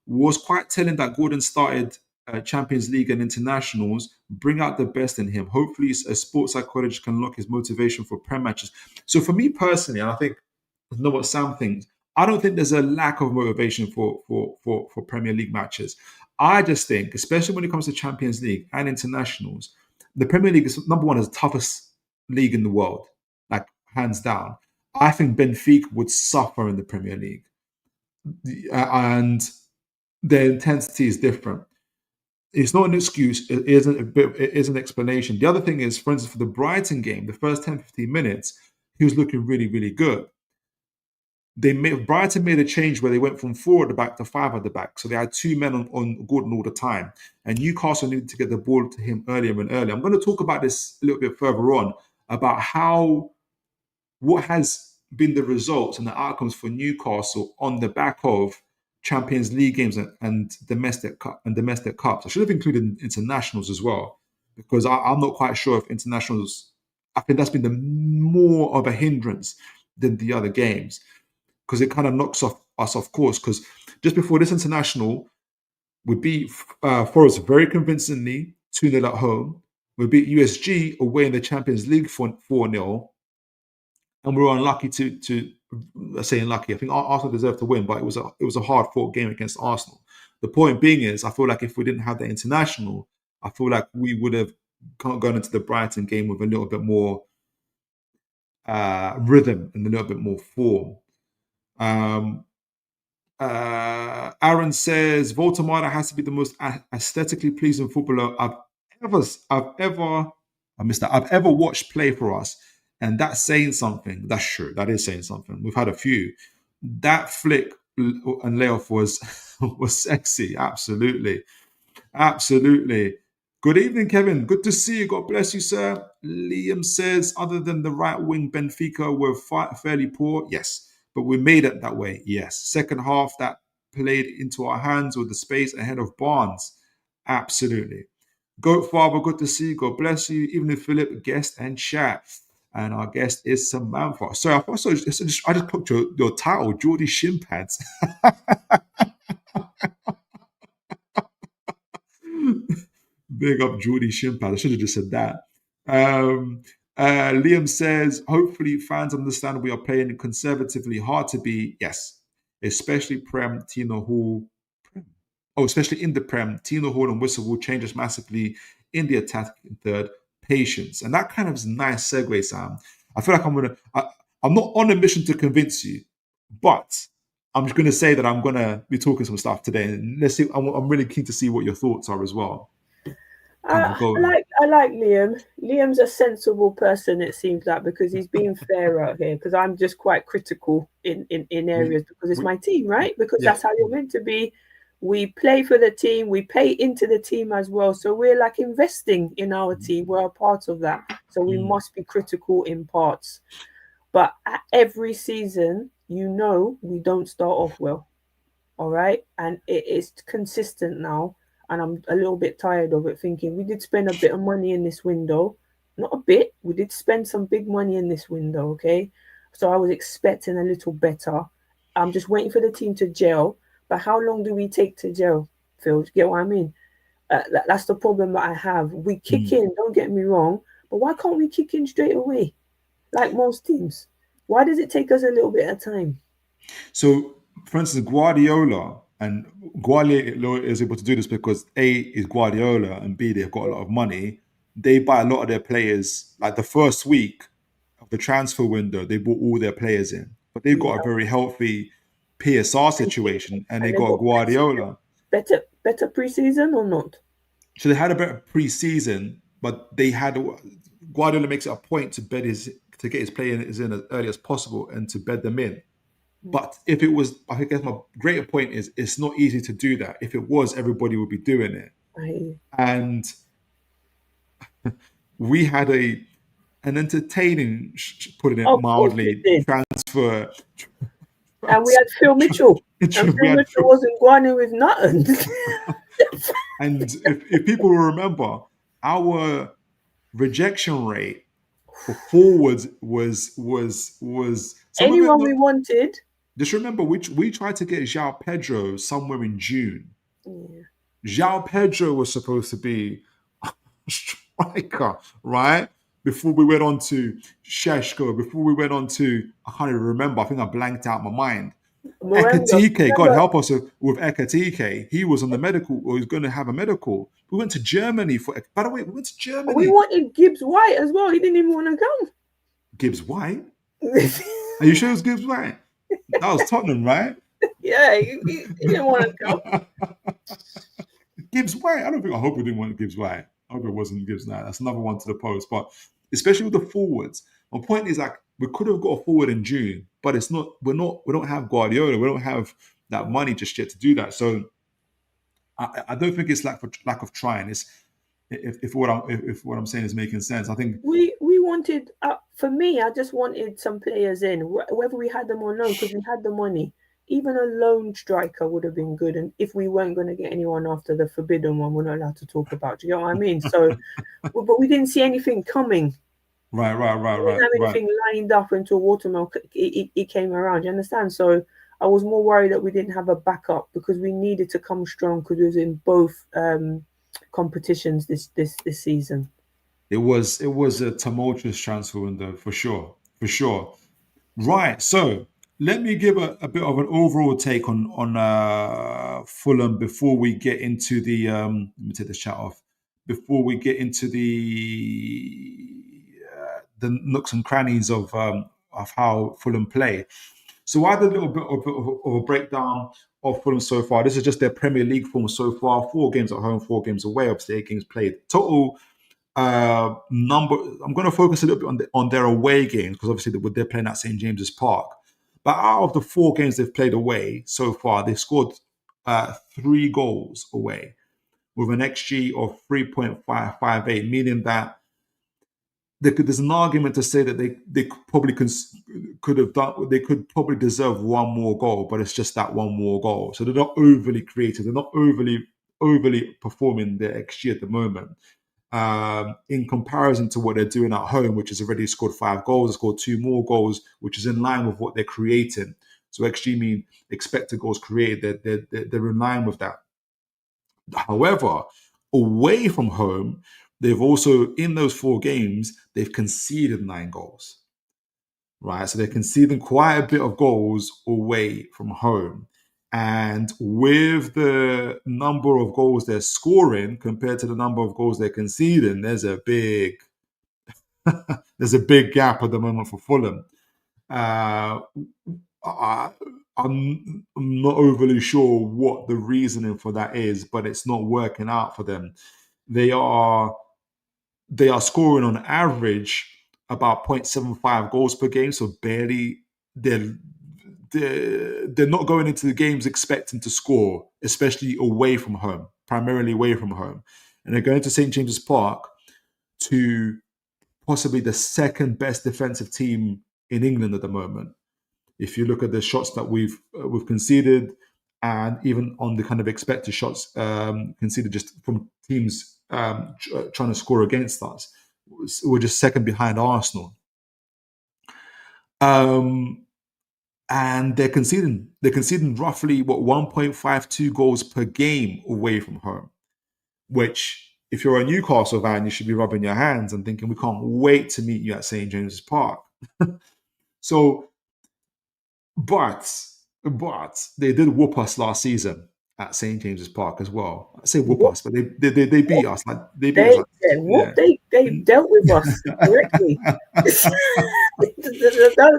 was quite telling that Gordon started Champions League and internationals. Bring out the best in him. Hopefully a sports psychologist can unlock his motivation for Prem matches. So for me personally, and I think I know what Sam thinks, I don't think there's a lack of motivation for Premier League matches. I just think, especially when it comes to Champions League and internationals, the Premier League is number one, is the toughest league in the world, like hands down. I think Benfica would suffer in the Premier League, and the intensity is different. It's not an excuse. It is an explanation. The other thing is, for instance, for the Brighton game, the first 10, 15 minutes, he was looking really, really good. Brighton made a change where they went from 4 at the back to 5 at the back. So they had 2 men on Gordon all the time. And Newcastle needed to get the ball to him earlier and earlier. I'm going to talk about this a little bit further on, about what has been the results and the outcomes for Newcastle on the back of Champions League games and domestic cups. I should have included internationals as well, because I'm not quite sure if internationals, I think that's been the more of a hindrance than the other games, because it kind of knocks us off course. Because just before this international, we beat Forest very convincingly, 2-0 at home. We beat USG away in the Champions League 4-0. And we were unlucky to say unlucky. I think Arsenal deserved to win, but it was a hard-fought game against Arsenal. The point being is, I feel like if we didn't have the international, I feel like we would have gone into the Brighton game with a little bit more rhythm and a little bit more form. Aaron says Woltemade has to be the most aesthetically pleasing footballer I've ever watched play for us, and that's saying something. That's true. That is saying something. We've had a few. That flick and layoff was sexy. Absolutely. Good evening, Kevin. Good to see you. God bless you, sir. Liam says, other than the right wing, Benfica were fairly poor. Yes, but we made it that way. Yes. Second half, that played into our hands with the space ahead of Barnes. Absolutely. Goat Father, good to see you. God bless you. Evening, Philip, guest and chat. And our guest is Samantha. So I just put your title, Geordie Shimpads. Big up Geordie Shimpads. I should have just said that. Liam says, hopefully fans understand we are playing conservatively. Hard to be, yes. Especially Prem, Tino Hall. Especially in the Prem, Tino Hall and Whistle will change us massively in the attacking third. Patience. And that kind of is a nice segue, Sam. I feel like I'm not on a mission to convince you, but I'm just going to say that I'm going to be talking some stuff today. And let's see, I'm really keen to see what your thoughts are as well. I I like Liam. Liam's a sensible person, it seems like, because he's being fair out here. Because I'm just quite critical in areas because it's we- my team, right? Because yeah. that's how you're meant to be. We play for the team, we pay into the team as well. So we're like investing in our team. We're a part of that. So we must be critical in parts. But at every season, we don't start off well. All right. And it is consistent now. And I'm a little bit tired of it, thinking we did spend a bit of money in this window. Not a bit, we did spend some big money in this window. Okay. So I was expecting a little better. I'm just waiting for the team to gel. But how long do we take to gel, Phil? Do you get what I mean? That's the problem that I have. We kick in, don't get me wrong. But why can't we kick in straight away? Like most teams. Why does it take us a little bit of time? So, for instance, Guardiola is able to do this because A is Guardiola and B, they've got a lot of money. They buy a lot of their players. Like the first week of the transfer window, they bought all their players in. But they've got a very healthy PSR situation and they got Guardiola. Better preseason or not? So they had a better pre-season, but Guardiola makes it a point to get his players in as early as possible and to bed them in. But if it was, I guess my greater point is, it's not easy to do that. If it was, everybody would be doing it. And we had an entertaining, putting it mildly, transfer. And we had Phil Mitchell. And Phil Mitchell wasn't going with nothing. And if people will remember, our rejection rate for forwards was anyone we wanted. Just remember, we tried to get João Pedro somewhere in June. Yeah. João Pedro was supposed to be a striker, right? Before we went on to Sheshko, before we went on to, I can't even remember, I think I blanked out my mind. Ekatike, God help us with Ekatike. He was on the medical, or he's going to have a medical. We went to Germany by the way, we went to Germany. We wanted Gibbs White as well. He didn't even want to come. Gibbs White? Are you sure it was Gibbs White? That was Tottenham, right? Yeah, he didn't want to come. Gibbs White? I hope we didn't want Gibbs White. I hope it wasn't Gibbs White. That's another one to the post. But especially with the forwards, my point is, like, we could have got a forward in June, but it's not. We don't have Guardiola. We don't have that money just yet to do that. So I don't think it's lack of trying. It's if what I'm saying is making sense. I think we wanted. For me, I just wanted some players in, whether we had them or no, because we had the money. Even a lone striker would have been good. And if we weren't going to get anyone after the forbidden one, we're not allowed to talk about. Do you know what I mean? So, but we didn't see anything coming. Right. We didn't have anything lined up until Woltemade it came around. You understand? So I was more worried that we didn't have a backup because we needed to come strong because it was in both competitions this season. It was a tumultuous transfer window for sure. Right. So let me give a bit of an overall take on Fulham before we get into the. Let me take this chat off. Before we get into the nooks and crannies of how Fulham play. So I had a little bit of a breakdown of Fulham so far. This is just their Premier League form so far. 4 games at home, 4 games away. Obviously, 8 games played. Total number. I'm going to focus a little bit on their away games because obviously they're playing at St James's Park. But out of the 4 games they've played away so far, they've scored 3 goals away with an XG of 3.558, meaning that there's an argument to say that they probably could probably deserve 1 more goal, but it's just that 1 more goal. So they're not overly creative. They're not overly performing their XG at the moment. In comparison to what they're doing at home, which has already scored 5 goals, scored 2 more goals, which is in line with what they're creating. So XG mean expected goals created. They're in line with that. However, away from home, they've also, in those 4 games, they've conceded 9 goals. Right? So they're conceding quite a bit of goals away from home. And with the number of goals they're scoring compared to the number of goals they're conceding, there's a big gap at the moment for Fulham. I'm not overly sure what the reasoning for that is, but it's not working out for them. They are they are scoring on average about 0.75 goals per game, so barely. They're not going into the games expecting to score, especially away from home, primarily away from home, and they're going to St James's Park to possibly the second best defensive team in England at the moment. If you look at the shots that we've conceded, and even on the kind of expected shots conceded just from teams trying to score against us, we're just second behind Arsenal. And they're conceding roughly 1.52 goals per game away from home, which if you're a Newcastle fan, you should be rubbing your hands and thinking, we can't wait to meet you at St James's Park. So, but they did whoop us last season at St James's Park as well. I say whoop us, but they beat us. Like they beat us. Like, they dealt with us correctly.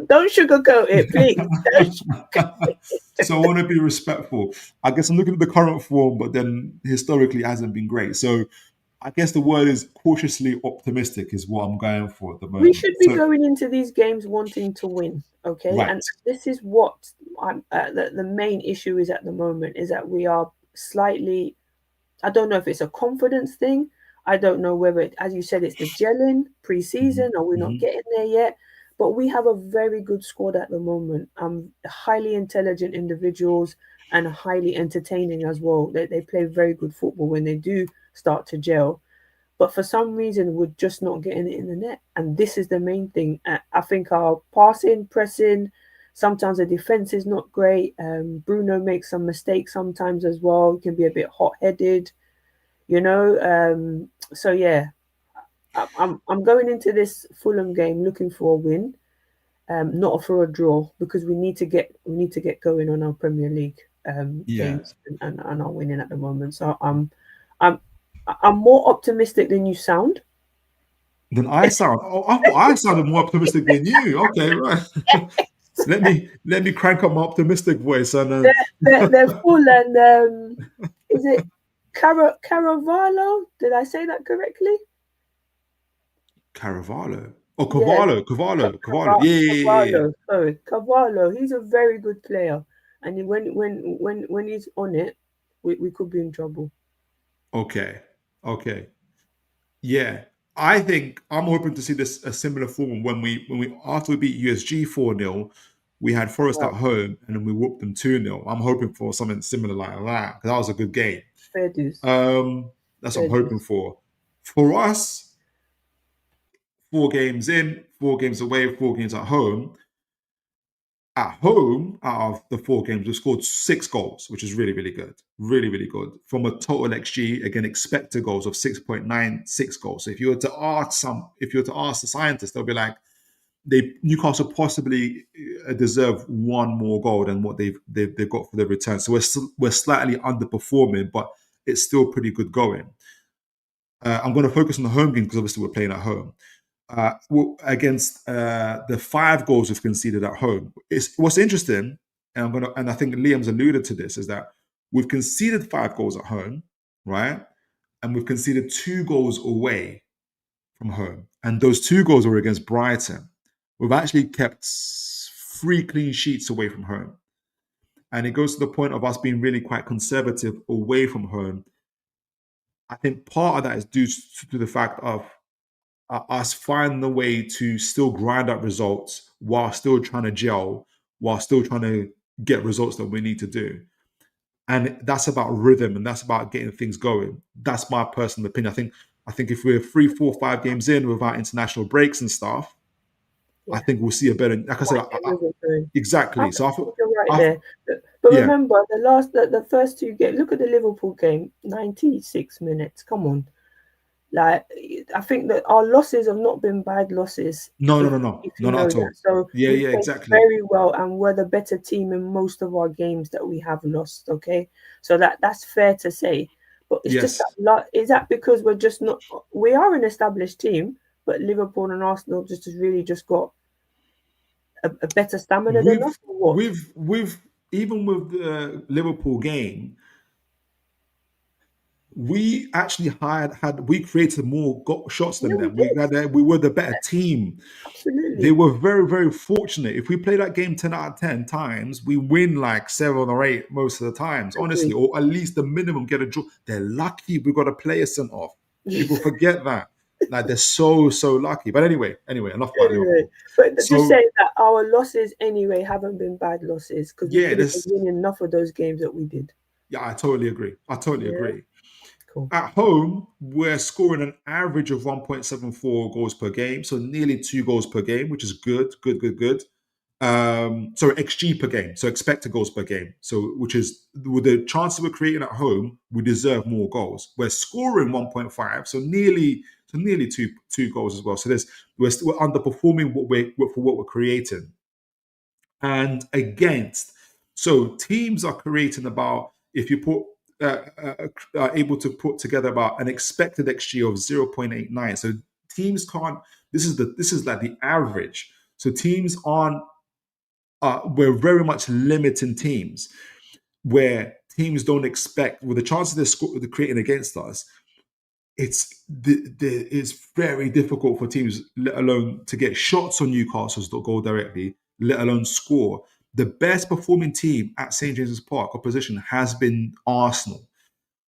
don't sugarcoat it, please. So I want to be respectful. I guess I'm looking at the current form, but then historically it hasn't been great. So I guess the word is cautiously optimistic is what I'm going for at the moment. We should be going into these games wanting to win, okay? Right. And this is what the main issue is at the moment, is that we are slightly, I don't know if it's a confidence thing. I don't know whether, as you said, it's the gelling pre-season or we're not getting there yet. But we have a very good squad at the moment. Highly intelligent individuals and highly entertaining as well. They play very good football when they do start to gel. But for some reason, we're just not getting it in the net. And this is the main thing. I think our passing, pressing, sometimes the defense is not great. Bruno makes some mistakes sometimes as well. He can be a bit hot-headed, you know. So, yeah. I'm going into this Fulham game looking for a win, not for a draw, because we need to get going on our Premier League games and are winning at the moment. So I'm more optimistic than you sound. Than I sound. Oh, I thought I sounded more optimistic than you. Okay, right. let me crank up my optimistic voice and they're full and is it Caravallo? Did I say that correctly? Cavallo. Oh, Cavallo. Yeah. Sorry, Cavallo. He's a very good player, and when he's on it, we could be in trouble. Okay. Yeah, I think I'm hoping to see this a similar form when we after we beat USG 4-0, we had Forest at home and then we whooped them 2-0. I'm hoping for something similar like that because that was a good game. Fair dues. That's what I'm hoping for. For us, 4 games in, 4 games away, 4 games at home. At home, out of the 4 games, we've scored 6 goals, which is really, really good. Really, really good. From a total XG, again, expected goals of 6.96 goals. So if you were to ask the scientists, they'll be like, Newcastle possibly deserve 1 more goal than what they've got for their return. So we're slightly underperforming, but it's still pretty good going. I'm going to focus on the home game because obviously we're playing at home. Against the 5 goals we've conceded at home. What's interesting, and I think Liam's alluded to this, is that we've conceded 5 goals at home, right? And we've conceded 2 goals away from home. And those 2 goals were against Brighton. We've actually kept 3 clean sheets away from home. And it goes to the point of us being really quite conservative away from home. I think part of that is due to the fact of us finding a way to still grind out results while still trying to gel, while still trying to get results that we need to do. And that's about rhythm and that's about getting things going. That's my personal opinion. I think if we're 3, 4, 5 games in without international breaks and stuff, I think we'll see a better. Like I said, exactly. So I thought you're right there. But remember, the first 2 games. Look at the Liverpool game, 96 minutes. Come on. Like, I think that our losses have not been bad losses. No, not at all. So exactly. Very well, and we're the better team in most of our games that we have lost. Okay, so that's fair to say. But it's just that, is that because we're just not? We are an established team, but Liverpool and Arsenal just got a better stamina than us. Or what? We've even with the Liverpool game. we actually we created more shots than Yeah, we them. did. We were the better team. Absolutely. They were very, very fortunate. If we play that game 10 out of 10 times, we win like 7 or 8 most of the times, honestly, Agreed. or at least the minimum get a draw. They're lucky we got a player sent off. People forget that. Like they're so lucky. But anyway, enough about Liverpool. But just So saying that our losses anyway haven't been bad losses because we yeah, could have been winning enough of those games that we did. yeah, I totally agree. Yeah. Cool. At home, we're scoring an average of 1.74 goals per game, so nearly 2 goals per game, which is good. Sorry, XG per game, so expected goals per game. So, which is with the chances we're creating at home, we deserve more goals. We're scoring 1.5, so nearly two goals as well. So we're still underperforming for what we're creating. And so teams are creating about, if you put are able to put together about an expected XG of 0.89. So teams can't. This is like the average. So teams aren't. We're very much limiting teams, where teams don't expect, with the chances they're creating against us. It's very difficult for teams, let alone to get shots on Newcastle's goal directly, let alone score. The best performing team at St. James's Park opposition has been Arsenal.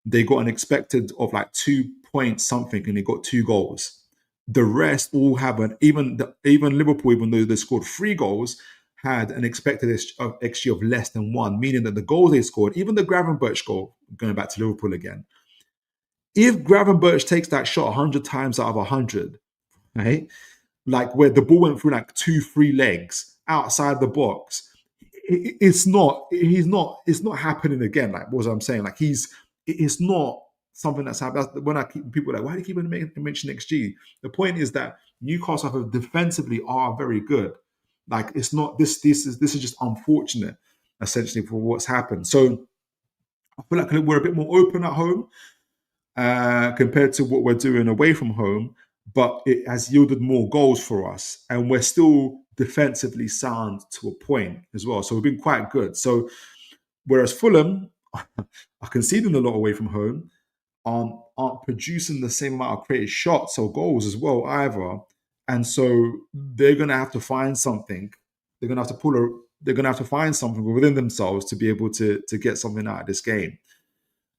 They got an expected of like 2 point something, and they got 2 goals. The rest all have even Liverpool, even though they scored 3 goals, had an expected XG of less than 1, meaning that the goals they scored, even the Gravenberch goal, going back to Liverpool again, if Gravenberch takes that shot 100 times out of 100, right, like where the ball went through like 2-3 legs outside the box, it's not happening again. Like, what was I'm saying? Like, it's not something that's happened. When people are like, why do you keep mentioning XG? The point is that Newcastle defensively are very good. Like, it's not this is just unfortunate, essentially, for what's happened. So I feel like we're a bit more open at home compared to what we're doing away from home, but it has yielded more goals for us, and we're still defensively sound to a point as well. So we've been quite good. So whereas Fulham are conceding a lot away from home, aren't producing the same amount of created shots or goals as well either, and so they're going to have to find something. They're going to have to find something within themselves to be able to get something out of this game.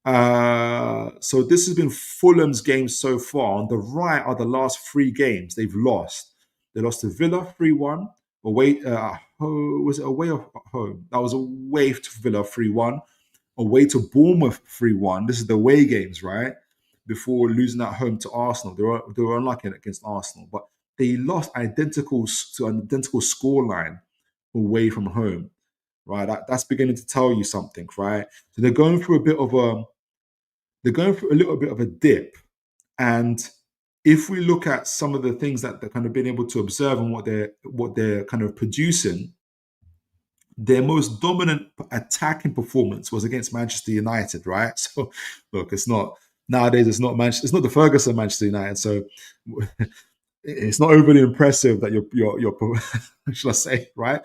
So this has been Fulham's game so far. On the right are the last 3 games they've lost. They lost to Villa 3-1. Away, was it away or home? That was away to Villa 3-1. Away to Bournemouth 3-1. This is the away games, right? Before losing at home to Arsenal. They were unlucky against Arsenal, but they lost identical scoreline away from home, right? That's beginning to tell you something, right? So they're going through a little bit of a dip. And if we look at some of the things that they're kind of been able to observe and what they're kind of producing, their most dominant attacking performance was against Manchester United, right? So look, it's not the Ferguson Manchester United, so it's not overly impressive that you're should I say, right?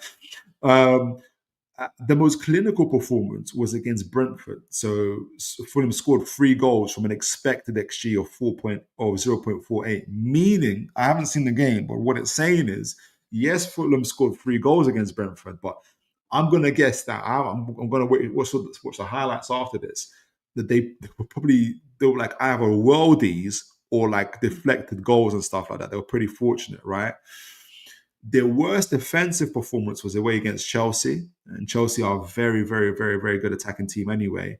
The most clinical performance was against Brentford. So Fulham scored 3 goals from an expected XG of 0.48, meaning, I haven't seen the game, but what it's saying is, yes, Fulham scored 3 goals against Brentford, but I'm going to guess that I'm going to watch the highlights after this, that they were like either worldies or like deflected goals and stuff like that. They were pretty fortunate, right? Their worst defensive performance was away against Chelsea, and Chelsea are a very, very, very, very good attacking team anyway.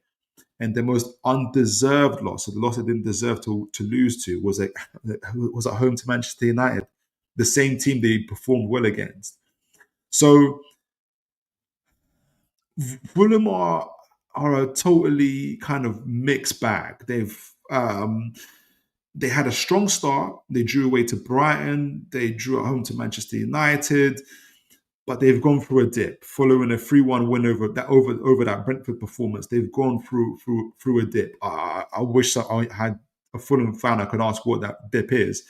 And the most undeserved loss, so the loss they didn't deserve to lose to, was at home to Manchester United, the same team they performed well against. So Fulham are a totally kind of mixed bag. They had a strong start. They drew away to Brighton. They drew at home to Manchester United, but they've gone through a dip following a 3-1 win over that Brentford performance. They've gone through a dip. I wish that I had a Fulham fan I could ask what that dip is.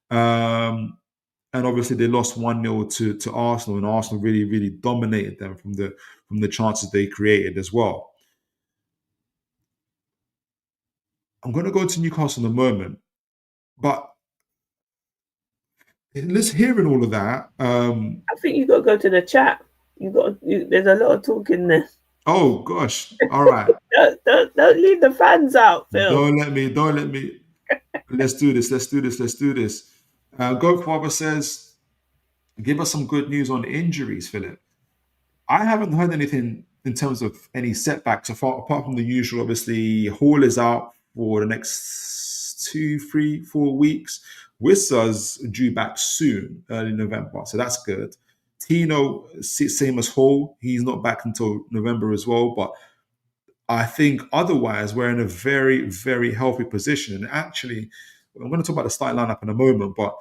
And obviously they lost 1-0 to Arsenal, and Arsenal really, really dominated them from the chances they created as well. I'm going to go to Newcastle in a moment, but let's hearing all of that. I think you got to go to the chat. There's a lot of talk in there. Oh gosh! All right. Don't leave the fans out, Phil. Don't let me. Let's do this. Goatfather says, give us some good news on injuries, Philip. I haven't heard anything in terms of any setbacks apart from the usual. Obviously, Hall is out for the next 2, 3, 4 weeks. Wissa's due back soon, early November, so that's good. Tino, same as Hall, he's not back until November as well, but I think otherwise we're in a very, very healthy position. And actually, I'm going to talk about the starting lineup in a moment, but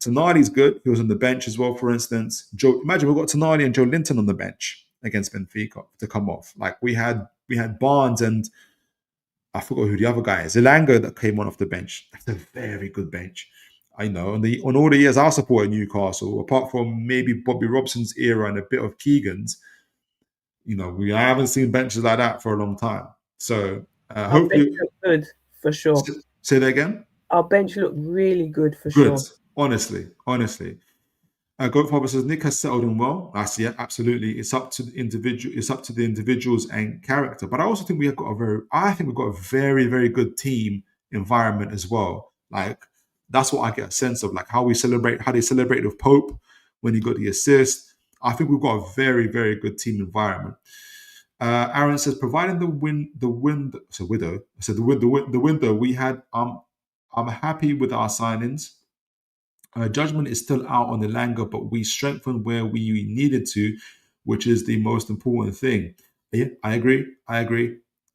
Tonali's good. He was on the bench as well, for instance. Imagine we've got Tonali and Joe Linton on the bench against Benfica to come off. Like we had Barnes and I forgot who the other guy is. Elanga that came on off the bench. That's a very good bench. I know. On all the years I supported Newcastle, apart from maybe Bobby Robson's era and a bit of Keegan's, I haven't seen benches like that for a long time. So hopefully, bench looked good for sure. Say that again. Our bench looked really good for sure. Honestly. Goatfather says Nick has settled in well. Absolutely. It's up to the individual. It's up to the individuals and character. But I also think we've got a very, very good team environment as well. Like that's what I get a sense of, like how they celebrate with Pope when he got the assist. I think we've got a very, very good team environment. Aaron says, providing the window we had, I'm happy with our signings. Judgment is still out on Elanga, but we strengthened where we needed to, which is the most important thing. Yeah, I agree.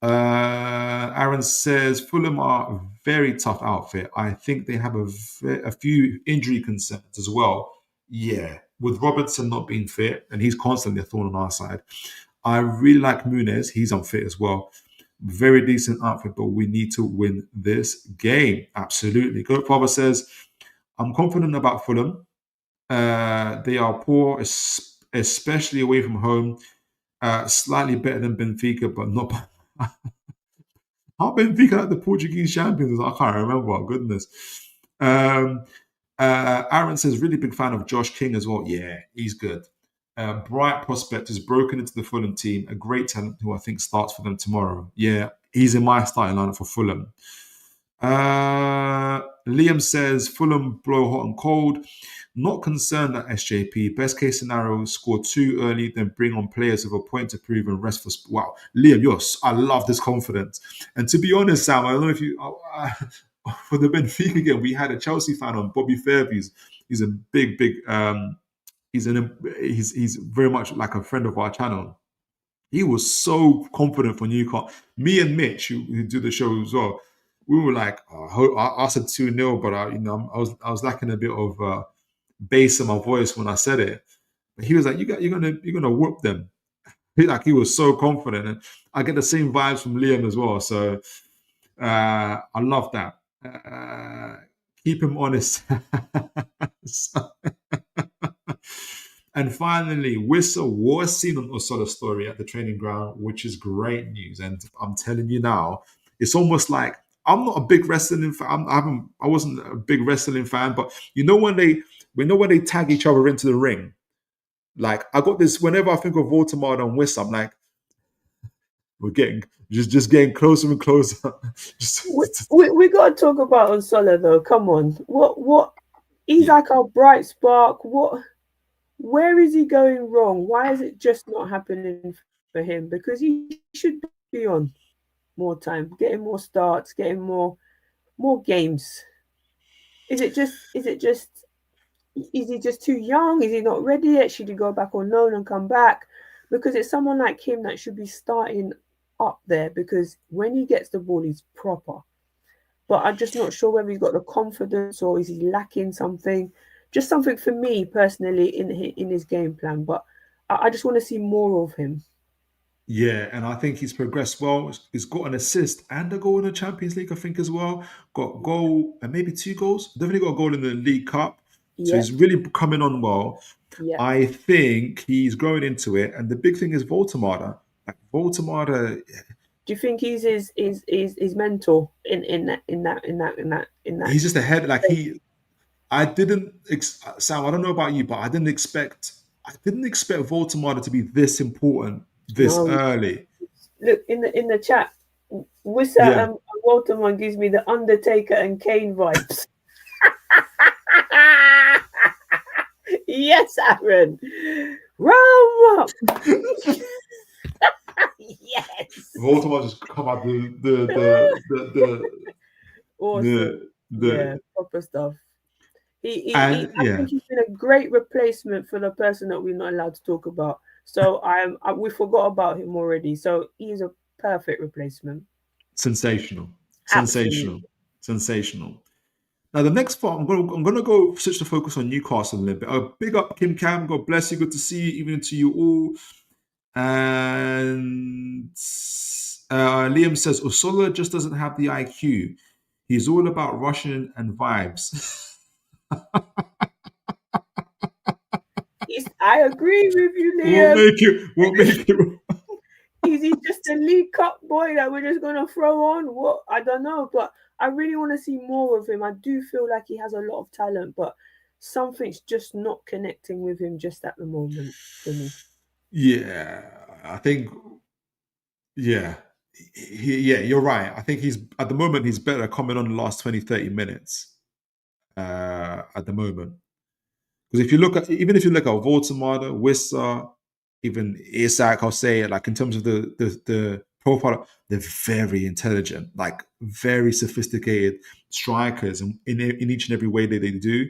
Aaron says, Fulham are a very tough outfit. I think they have a few injury concerns as well. Yeah, with Robertson not being fit, and he's constantly a thorn on our side. I really like Muniz. He's unfit as well. Very decent outfit, but we need to win this game. Absolutely. Goatfather says, I'm confident about Fulham. They are poor, especially away from home. Slightly better than Benfica, but not. How Benfica like the Portuguese champions? I can't remember. Goodness. Aaron says, really big fan of Josh King as well. Yeah, he's good. Bright prospect has broken into the Fulham team. A great talent who I think starts for them tomorrow. Yeah, he's in my starting lineup for Fulham. Liam says, Fulham blow hot and cold. Not concerned at SJP. Best case scenario, score 2 early, then bring on players with a point to prove and rest for... Wow. Liam, I love this confidence. And to be honest, Sam, I don't know if you... for the Benfica game, we had a Chelsea fan on, Bobby Fairview. He's a big... He's very much like a friend of our channel. He was so confident for Newcastle. Me and Mitch, who do the show as well, we were like, I said 2-0, but I was lacking a bit of bass in my voice when I said it. But he was like, you're gonna whoop them. He was so confident, and I get the same vibes from Liam as well. So I love that. Keep him honest. And finally, Wissa was seen on Osola's story at the training ground, which is great news. And I'm telling you now, it's almost like I'm not a big wrestling fan. I wasn't a big wrestling fan, but when they tag each other into the ring, like I got this. Whenever I think of Woltemade and Wissa, I'm like, we're getting getting closer and closer. we got to talk about Osola though. Come on, what? He's like our bright spark. Where is he going wrong? Why is it just not happening for him? Because he should be on more time, getting more starts, getting more games. Is he just too young? Is he not ready yet? Should he go back on loan and come back? Because it's someone like him that should be starting up there, because when he gets the ball, he's proper. But I'm just not sure whether he's got the confidence or is he lacking something. Just something for me personally in his game plan. But I just want to see more of him. Yeah, and I think he's progressed well. He's got an assist and a goal in the Champions League, I think, as well. Got a goal and maybe 2 goals. Definitely got a goal in the League Cup. So he's really coming on well. Yeah. I think he's growing into it. And the big thing is Woltemade. Like Woltemade, Do you think he's his mentor in that? He's just ahead. Like I didn't, Sam. I don't know about you, but I didn't expect Woltemade to be this important this No. early. Look in the chat. Wissa Yeah. Woltemade gives me the Undertaker and Kane vibes. Yes, Aaron. Rum up. Yes. Woltemade just come out Awesome. Yeah, proper stuff. And, I think he's been a great replacement for the person that we're not allowed to talk about. So we forgot about him already. So he's a perfect replacement. sensational. Absolutely. Sensational. Now the next part, I'm gonna go switch the focus on Newcastle a little bit. Big up Kim Cam, God bless you, good to see you, even to you all. And Liam says Usola just doesn't have the IQ. He's all about Russian and vibes. I agree with you, Liam. What make it? Is he just a League Cup boy that we're just gonna throw on? What, I don't know, but I really want to see more of him. I do feel like he has a lot of talent, but something's just not connecting with him just at the moment for me. Yeah, I think. Yeah, you're right. I think he's at the moment he's better coming on the last 20, 30 minutes. At the moment, because if you look at Woltemade, Wissa, even Isak, I'll say, like in terms of the profile, they're very intelligent, like very sophisticated strikers in each and every way that they do.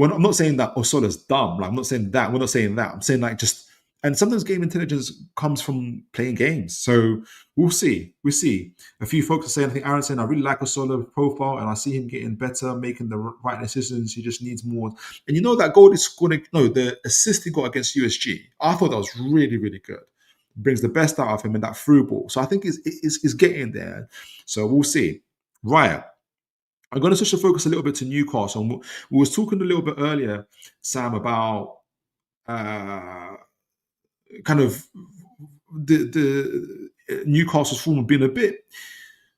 I'm not saying that Osola's dumb. Like, I'm not saying that. We're not saying that. I'm saying like just, and sometimes game intelligence comes from playing games. So we'll see. We see. A few folks are saying, I think Aaron's saying, I really like Osola's profile and I see him getting better, making the right decisions. He just needs more. And you know that goal is going to, no, the assist he got against USG, I thought that was really, really good. Brings the best out of him in that through ball. So I think it's getting there. So we'll see. Right. I'm going to switch the focus a little bit to Newcastle. We was talking a little bit earlier, Sam, about kind of the Newcastle's form being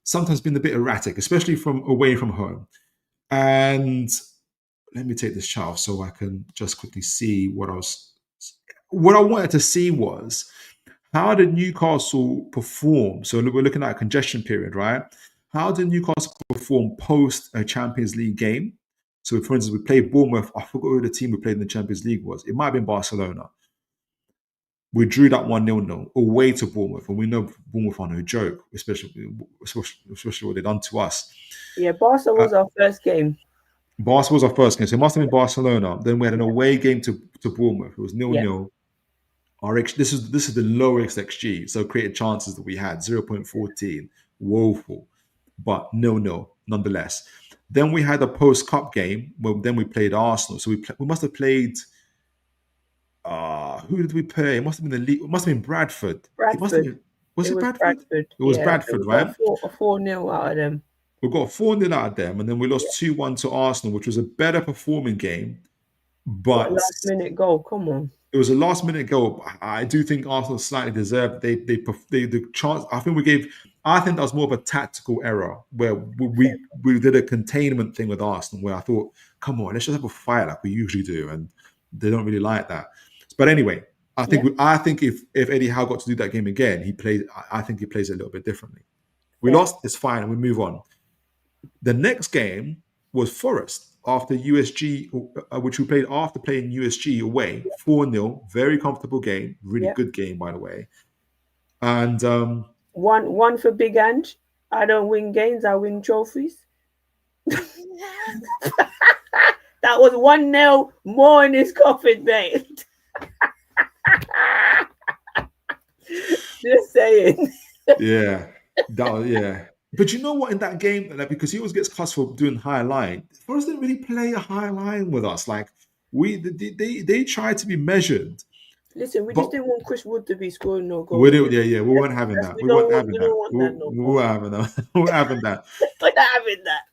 sometimes been a bit erratic, especially from away from home. And let me take this chart off so I can just quickly see what I wanted to see was how did Newcastle perform? So we're looking at a congestion period, right? How did Newcastle perform post a Champions League game? So, for instance, we played Bournemouth. I forgot who the team we played in the Champions League was. It might have been Barcelona. We drew that 1-0 away to Bournemouth, and we know Bournemouth are no joke, especially what they've done to us. Yeah, Barca was our first game. Barca was our first game, so it must have been Barcelona. Then we had an away game to Bournemouth. It was 0-0. This is the lowest XG, so created chances that we had 0.14, woeful, but 0-0 nonetheless. Then we had a post-cup game where then we played Arsenal. So we must have played. Who did we play? It must have been the league. It must have been Bradford. It must have been. Was it Bradford? It was Bradford, right? A 4-0 out of them. We got 4-0 out of them, and then we lost 2-1 to Arsenal, which was a better performing game. But last minute goal, come on. It was a last minute goal. I do think Arsenal slightly deserved. The chance. I think that was more of a tactical error where we did a containment thing with Arsenal where I thought, come on, let's just have a fight like we usually do, and they don't really like that. But anyway, I think if Eddie Howe got to do that game again, I think he plays it a little bit differently. We lost, it's fine, and we move on. The next game was Forest. After USG, which we played after playing USG away, 4-0, very comfortable game, really good game, by the way. And one for Big Ange. I don't win games, I win trophies. That was 1-0 more in his coffin, mate. Just saying. But you know what? In that game, because he always gets cussed for doing high line, Forest didn't really play a high line with us. Like they tried to be measured. Listen, we just didn't want Chris Wood to be scoring no goals. We weren't having that. We weren't having that. We weren't having that. We're not having that.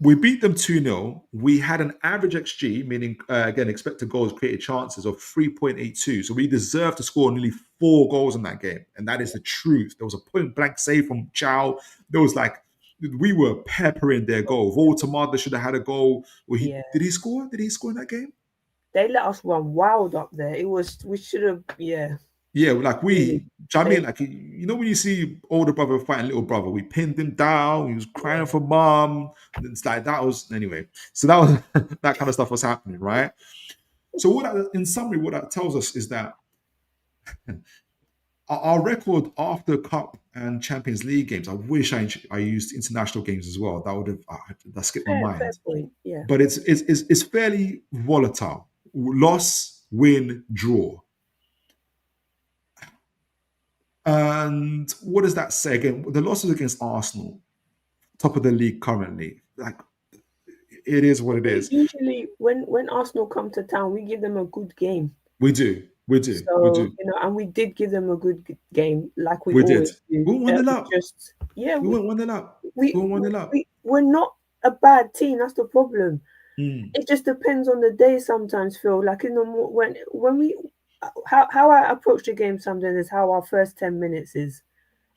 We beat them 2-0. We had an average XG, meaning, again, expected goals created chances of 3.82. So we deserved to score nearly 4 goals in that game. And that is the truth. There was a point blank save from Chow. There was we were peppering their goal. Woltemade should have had a goal. Did he score? Did he score in that game? They let us run wild up there. We should have, Yeah, when you see older brother fighting little brother, we pinned him down. He was crying for mom. It's like anyway. So that was that kind of stuff was happening, right? So in summary, what that tells us is that our record after Cup and Champions League games. I wish I used international games as well. That would have that skipped my mind. Fair point. Yeah, but it's fairly volatile. Loss, win, draw. And what does that say? Again, the losses against Arsenal, top of the league currently, it is what it is. Usually, when Arsenal come to town, we give them a good game. We do. So, and we did give them a good game, like we always do. We won the up. We won the up. We won the up. We're not a bad team. That's the problem. It just depends on the day sometimes, Phil. Like when we. How I approach the game sometimes is how our first 10 minutes is.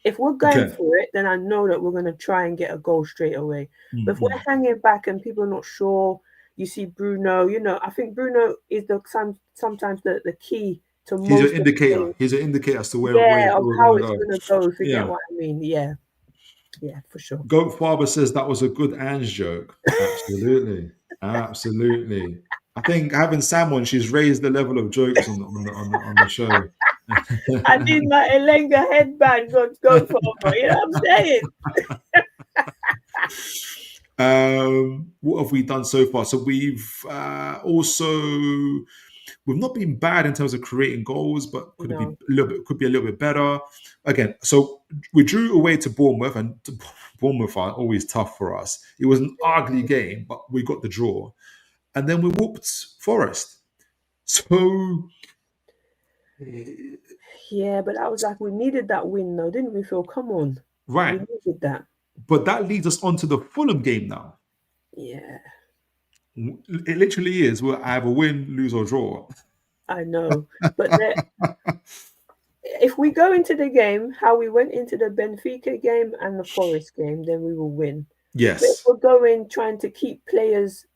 If we're going for it, then I know that we're going to try and get a goal straight away. But if we're hanging back and people are not sure, you see Bruno, I think Bruno is sometimes the key to most. He's an indicator. He's an indicator as to where of how it's going to go, if you get what I mean. Yeah, for sure. Goat Father says that was a good Ange joke. Absolutely. Absolutely. I think having Sam on, she's raised the level of jokes on the show. I need my Elenga headband. Go for you know what I'm saying? What have we done so far? So we've not been bad in terms of creating goals, but could be a little bit better. Again, so we drew away to Bournemouth, and Bournemouth are always tough for us. It was an ugly game, but we got the draw. And then we whooped Forest. So yeah, but I was like, we needed that win though, didn't we, Phil? Come on. Right. We needed that. But that leads us on to the Fulham game now. Yeah. It literally is. We'll either win, lose, or draw. I know. But if we go into the game, how we went into the Benfica game and the Forest game, then we will win. Yes. But if we're going trying to keep players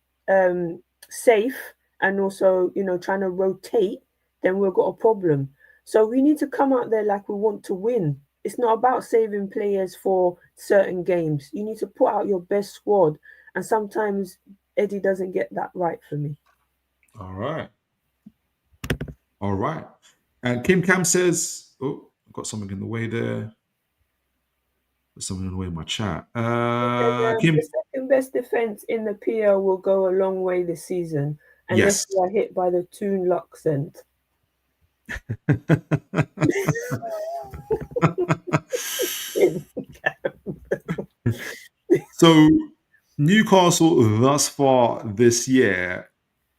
safe and also, trying to rotate, then we've got a problem. So we need to come out there like we want to win. It's not about saving players for certain games. You need to put out your best squad. And sometimes Eddie doesn't get that right for me. All right. And Kim Cam says, I've got something in the way there. There's something in the way in my chat. Kim, the second best defense in the PL will go a long way this season. And yes, we are hit by the Toon Luxent. So Newcastle thus far this year,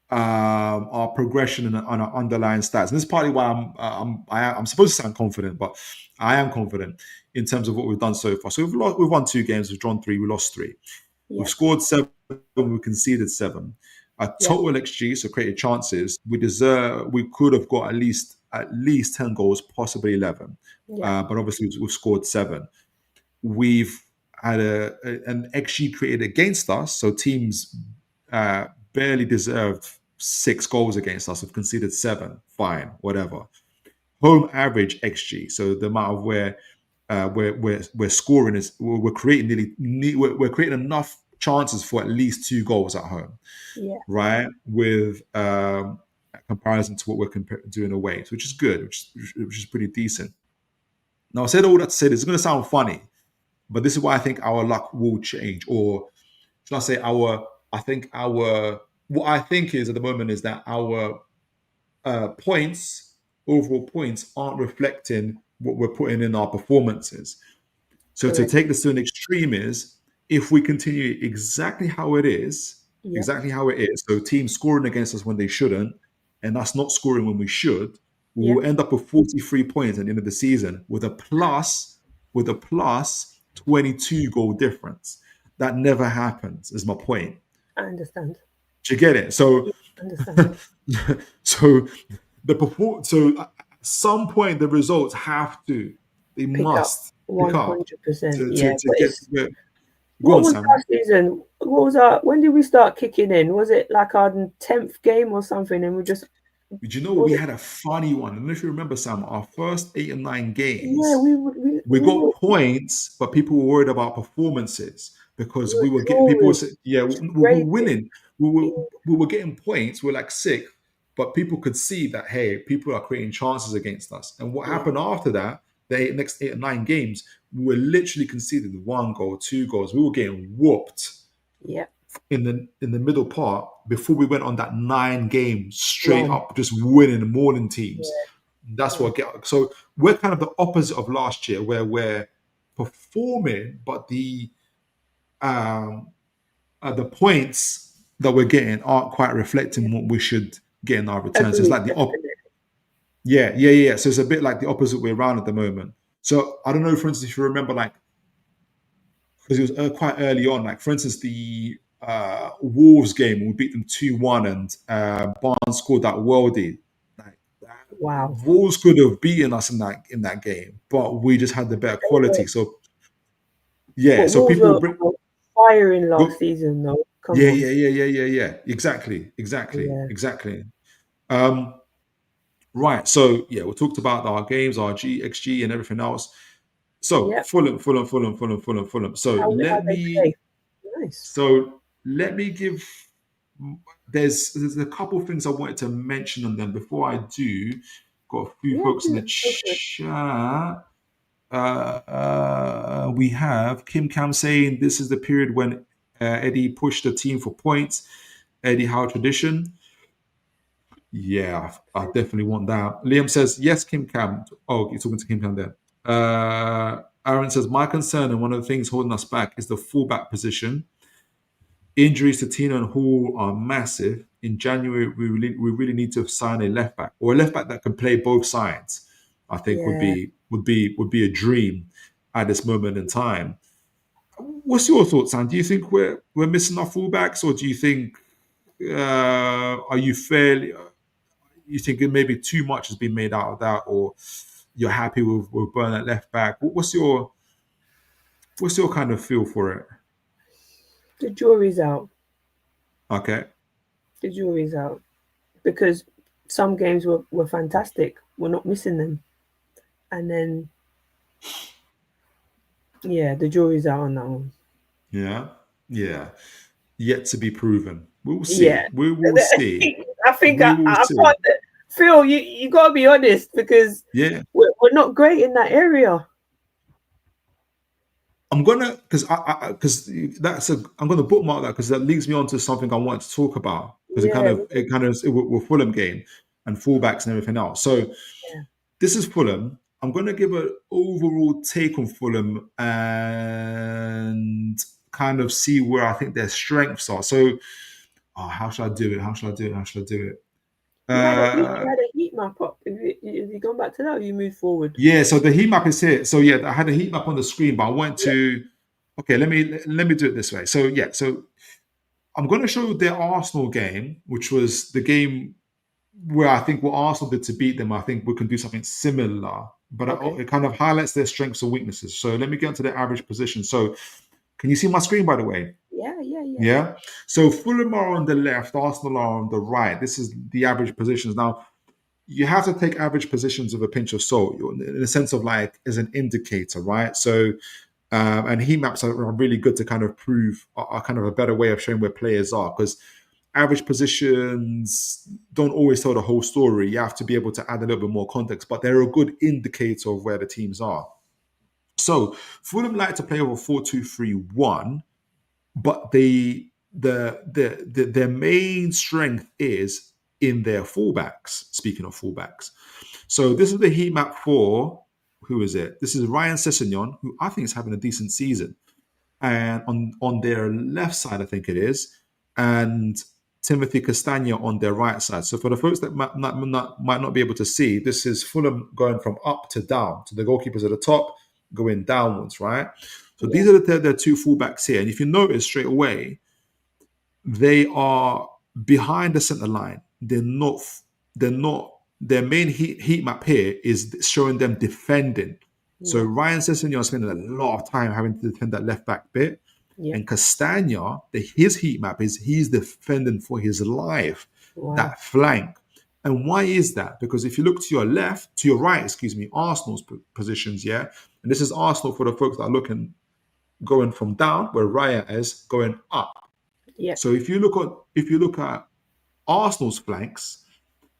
our progression on our underlying stats, and this is partly why I'm supposed to sound confident, but I am confident in terms of what we've done so far. So we've won 2 games, we've drawn 3, we lost 3. Yeah. We've scored 7, we conceded 7. Our total XG, so created chances, we could have got at least 10 goals, possibly 11. Yeah. But obviously we've scored 7. We've had an XG created against us, so teams barely deserved 6 goals against us. We've conceded 7. Fine, whatever. Home average XG, so the amount of where we're scoring is we're creating we're creating enough chances for at least 2 goals at home. Yeah. Right, with comparison to what we're doing away, which is good, which is pretty decent. Now I said all that to say this is going to sound funny, but this is why I think our luck will change, or should I say what I think is at the moment is that our overall points aren't reflecting what we're putting in our performances. So to take this to an extreme is if we continue exactly how it is, so teams scoring against us when they shouldn't, and us not scoring when we should, we'll end up with 43 points at the end of the season with a plus 22 goal difference. That never happens, is my point. I understand. Do you get it? So, I understand. so at some point the results they Pick must up pick up 100%. Yeah, to but get it's. to where. Go What on, was Sam. last season? What was our? When did we start kicking in? Was it like our 10th game or something? And we just. But you know, we had a funny one. I don't know if you remember, Sam. Our first 8 or 9 games, Yeah, we got points, but people were worried about performances because we were getting people. Yeah, we were winning. We were getting points. We're like sick, but people could see that hey, people are creating chances against us. And what happened after that? The next 8 or 9 games, we were literally conceded 1 goal, 2 goals. We were getting whooped. Yeah. In the middle part before we went on that 9 game straight up, just winning more than teams. Yeah. That's what so we're kind of the opposite of last year, where we're performing, but the points that we're getting aren't quite reflecting what we should get in our returns. It's like the yeah. So it's a bit like the opposite way around at the moment. So I don't know, for instance, if you remember, like, because it was quite early on, like for instance, the Wolves game, we beat them 2-1, and Barnes scored that worldie. Like, wow, Wolves could have beaten us in that game, but we just had the better quality. So yeah, so Wolves people were firing last season, though. Come on. Yeah. Exactly. Right. So yeah, we talked about our games, our XG, and everything else. So Fulham. So let me give. There's a couple of things I wanted to mention on them before I do. Got a few folks in the chat. We have Kim Cam saying this is the period when Eddie pushed the team for points. Eddie Howe tradition. Yeah, I definitely want that. Liam says yes, Kim Cam. Oh, you're talking to Kim Cam there. Aaron says my concern and one of the things holding us back is the fullback position. Injuries to Tino and Hall are massive. In January, we really need to sign a left back or a left back that can play both sides. I think would be a dream at this moment in time. What's your thoughts, Sam? Do you think we're missing our fullbacks, or do you think are you fairly? You think maybe too much has been made out of that, or you're happy with Bernard left back? What's your kind of feel for it? The jury's out. Okay. The jury's out. Because some games were fantastic. We're not missing them. And then, yeah, the jury's out on that one. Yeah. Yet to be proven. We'll see. Yeah. We will see. I think I can't. Phil, you got to be honest, because we're not great in that area. I'm gonna I'm gonna bookmark that because that leads me on to something I want to talk about because it kind of with Fulham game and fullbacks and everything else. So this is Fulham. I'm gonna give an overall take on Fulham and kind of see where I think their strengths are. So, how should I do it? You had a heat map up. Have you gone back to that or you moved forward? Yeah, so the heat map is here. So yeah, I had a heat map on the screen, but I went to okay, let me do it this way. So so I'm gonna show their Arsenal game, which was the game where I think what Arsenal did to beat them. I think we can do something similar, but it kind of highlights their strengths and weaknesses. So let me get into their average position. So can you see my screen, by the way? Yeah. So Fulham are on the left, Arsenal are on the right. This is the average positions. Now, you have to take average positions with a pinch of salt, in the sense of like as an indicator, right? So, and heat maps are really good to kind of prove are kind of a better way of showing where players are, because average positions don't always tell the whole story. You have to be able to add a little bit more context, but they're a good indicator of where the teams are. So Fulham like to play over 4-2-3-1, but their main strength is in their fullbacks. Speaking of fullbacks, so this is the heat map for who is it? This is Ryan Sessegnon, who I think is having a decent season, and on their left side, I think it is, and Timothy Castagna on their right side. So for the folks that might not be able to see, this is Fulham going from up to down. So the goalkeepers at the top going downwards, right? So these are the two fullbacks here. And if you notice straight away, they are behind the center line. They're not. Their main heat map here is showing them defending. So Ryan Sessegnon is spending a lot of time having to defend that left back bit. And Castagna, his heat map is he's defending for his life, that flank. And why is that? Because if you look to your right, Arsenal's positions, and this is Arsenal for the folks that are looking, going from down where Raya is, going up. So if you look at Arsenal's flanks,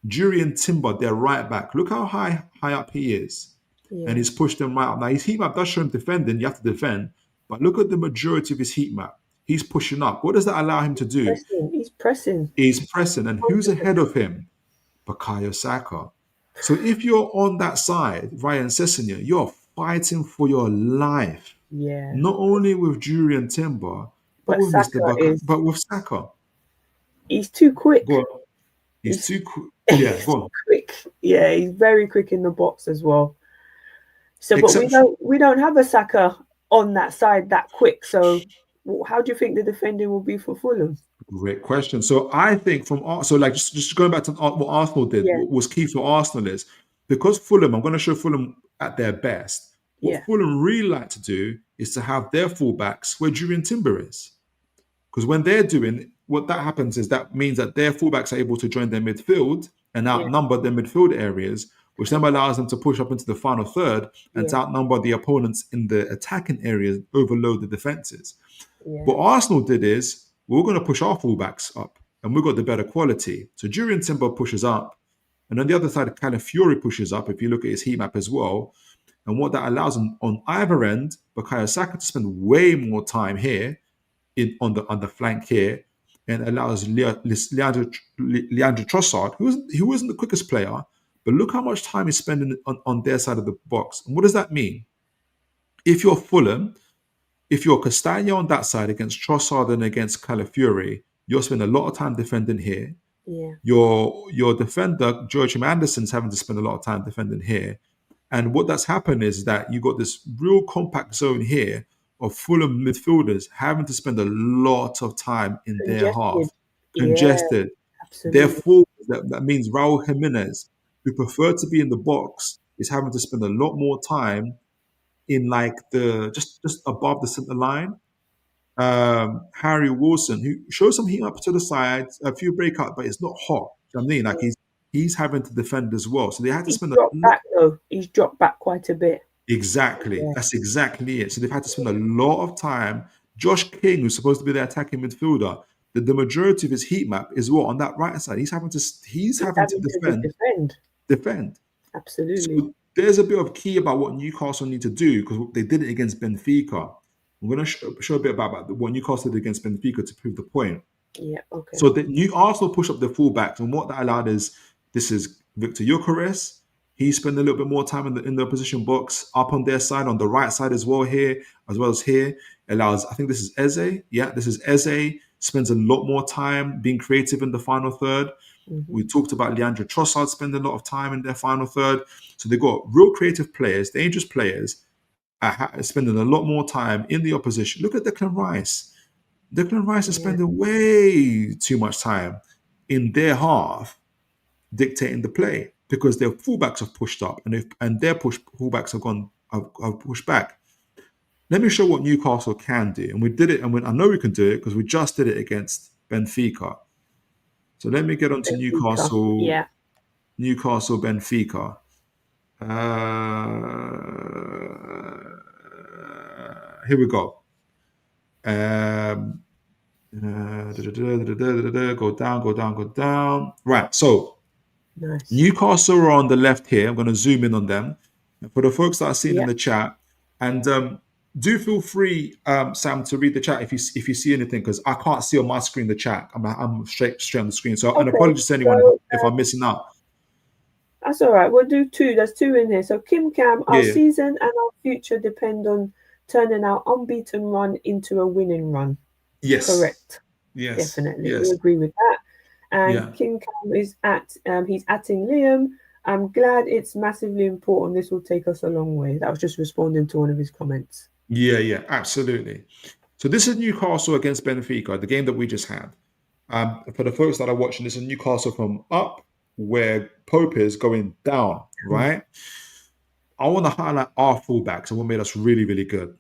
Jurriën Timber, their right back, look how high up he is. And he's pushed them right up. Now his heat map does show him defending, you have to defend. But look at the majority of his heat map. He's pushing up. What does that allow him to do? He's pressing. And who's ahead of him? Bukayo Saka. So if you're on that side, Ryan Sessegnon, you're fighting for your life. Not only with Jurriën Timber, but with Saka. He's too quick. Go on. He's too quick. Yeah, go on. Quick. Yeah, he's very quick in the box as well. So, but we don't have a Saka on that side that quick. So how do you think the defending will be for Fulham? Great question. So I think just going back to what Arsenal did, what was key for Arsenal is because Fulham, I'm going to show Fulham at their best. What Fulham really like to do is to have their fullbacks where Jurriën Timber is. Because when they're doing, what that happens is that means that their fullbacks are able to join their midfield and outnumber their midfield areas, which then allows them to push up into the final third and to outnumber the opponents in the attacking areas, overload the defenses. What Arsenal did is, we're going to push our fullbacks up and we've got the better quality. So Jurriën Timber pushes up. And on the other side, Calafiori pushes up, if you look at his heat map as well. And what that allows him on either end, Bukayo Saka to spend way more time here on the flank here, and allows Leandro Trossard, who wasn't the quickest player, but look how much time he's spending on their side of the box. And what does that mean? If you're Fulham, if you're Castagna on that side against Trossard and against Calafiori, you'll spend a lot of time defending here. Your defender, Joachim Anderson's having to spend a lot of time defending here. And what that's happened is that you got this real compact zone here of Fulham midfielders having to spend a lot of time in their half. Congested. Therefore, that means Raul Jimenez, who preferred to be in the box, is having to spend a lot more time in like the just above the center line. Harry Wilson, who shows some heat up to the side, a few breakout, but it's not hot. You know what I mean? Like he's having to defend as well. So they had to spend He's dropped back quite a bit. Exactly. That's exactly it. So they've had to spend a lot of time. Josh King, who's supposed to be their attacking midfielder, the majority of his heat map is on that right side. He's having to defend. Absolutely. So there's a bit of key about what Newcastle need to do because they did it against Benfica. I'm going to show a bit about what Newcastle did against Benfica to prove the point. Yeah, okay. So Arsenal push up the fullbacks, and what that allowed is, this is Victor Gyökeres. He spent a little bit more time in the opposition box, up on their side, on the right side as well here, as well as here. Allows, I think this is Eze. Yeah, this is Eze. Spends a lot more time being creative in the final third. We talked about Leandro Trossard spending a lot of time in their final third. So they've got real creative players, dangerous players, spending a lot more time in the opposition. Look at Declan Rice. Declan Rice is spending way too much time in their half dictating the play because their fullbacks have pushed up and their fullbacks have pushed back. Let me show what Newcastle can do. And we did it, and I know we can do it because we just did it against Benfica. So let me get on to Newcastle. Yeah. Newcastle, Benfica. Here we go. Go down. Right. So Nice. Newcastle are on the left here. I'm going to zoom in on them. And for the folks that are seeing in the chat, and do feel free, Sam, to read the chat if you see anything, because I can't see on my screen the chat. I'm straight on the screen. So an apology to anyone if I'm missing out. That's all right. We'll do two. There's two in here. So Kim Cam, our season and our future depend on turning our unbeaten run into a winning run. Yes. Correct. Yes. Definitely. Yes. We agree with that. And Kim Cam is he's atting Liam. I'm glad it's massively important. This will take us a long way. That was just responding to one of his comments. Yeah, absolutely. So this is Newcastle against Benfica, the game that we just had. For the folks that are watching, this is Newcastle from up, where Pope is going down, right? I want to highlight our fullbacks and what made us really, really good.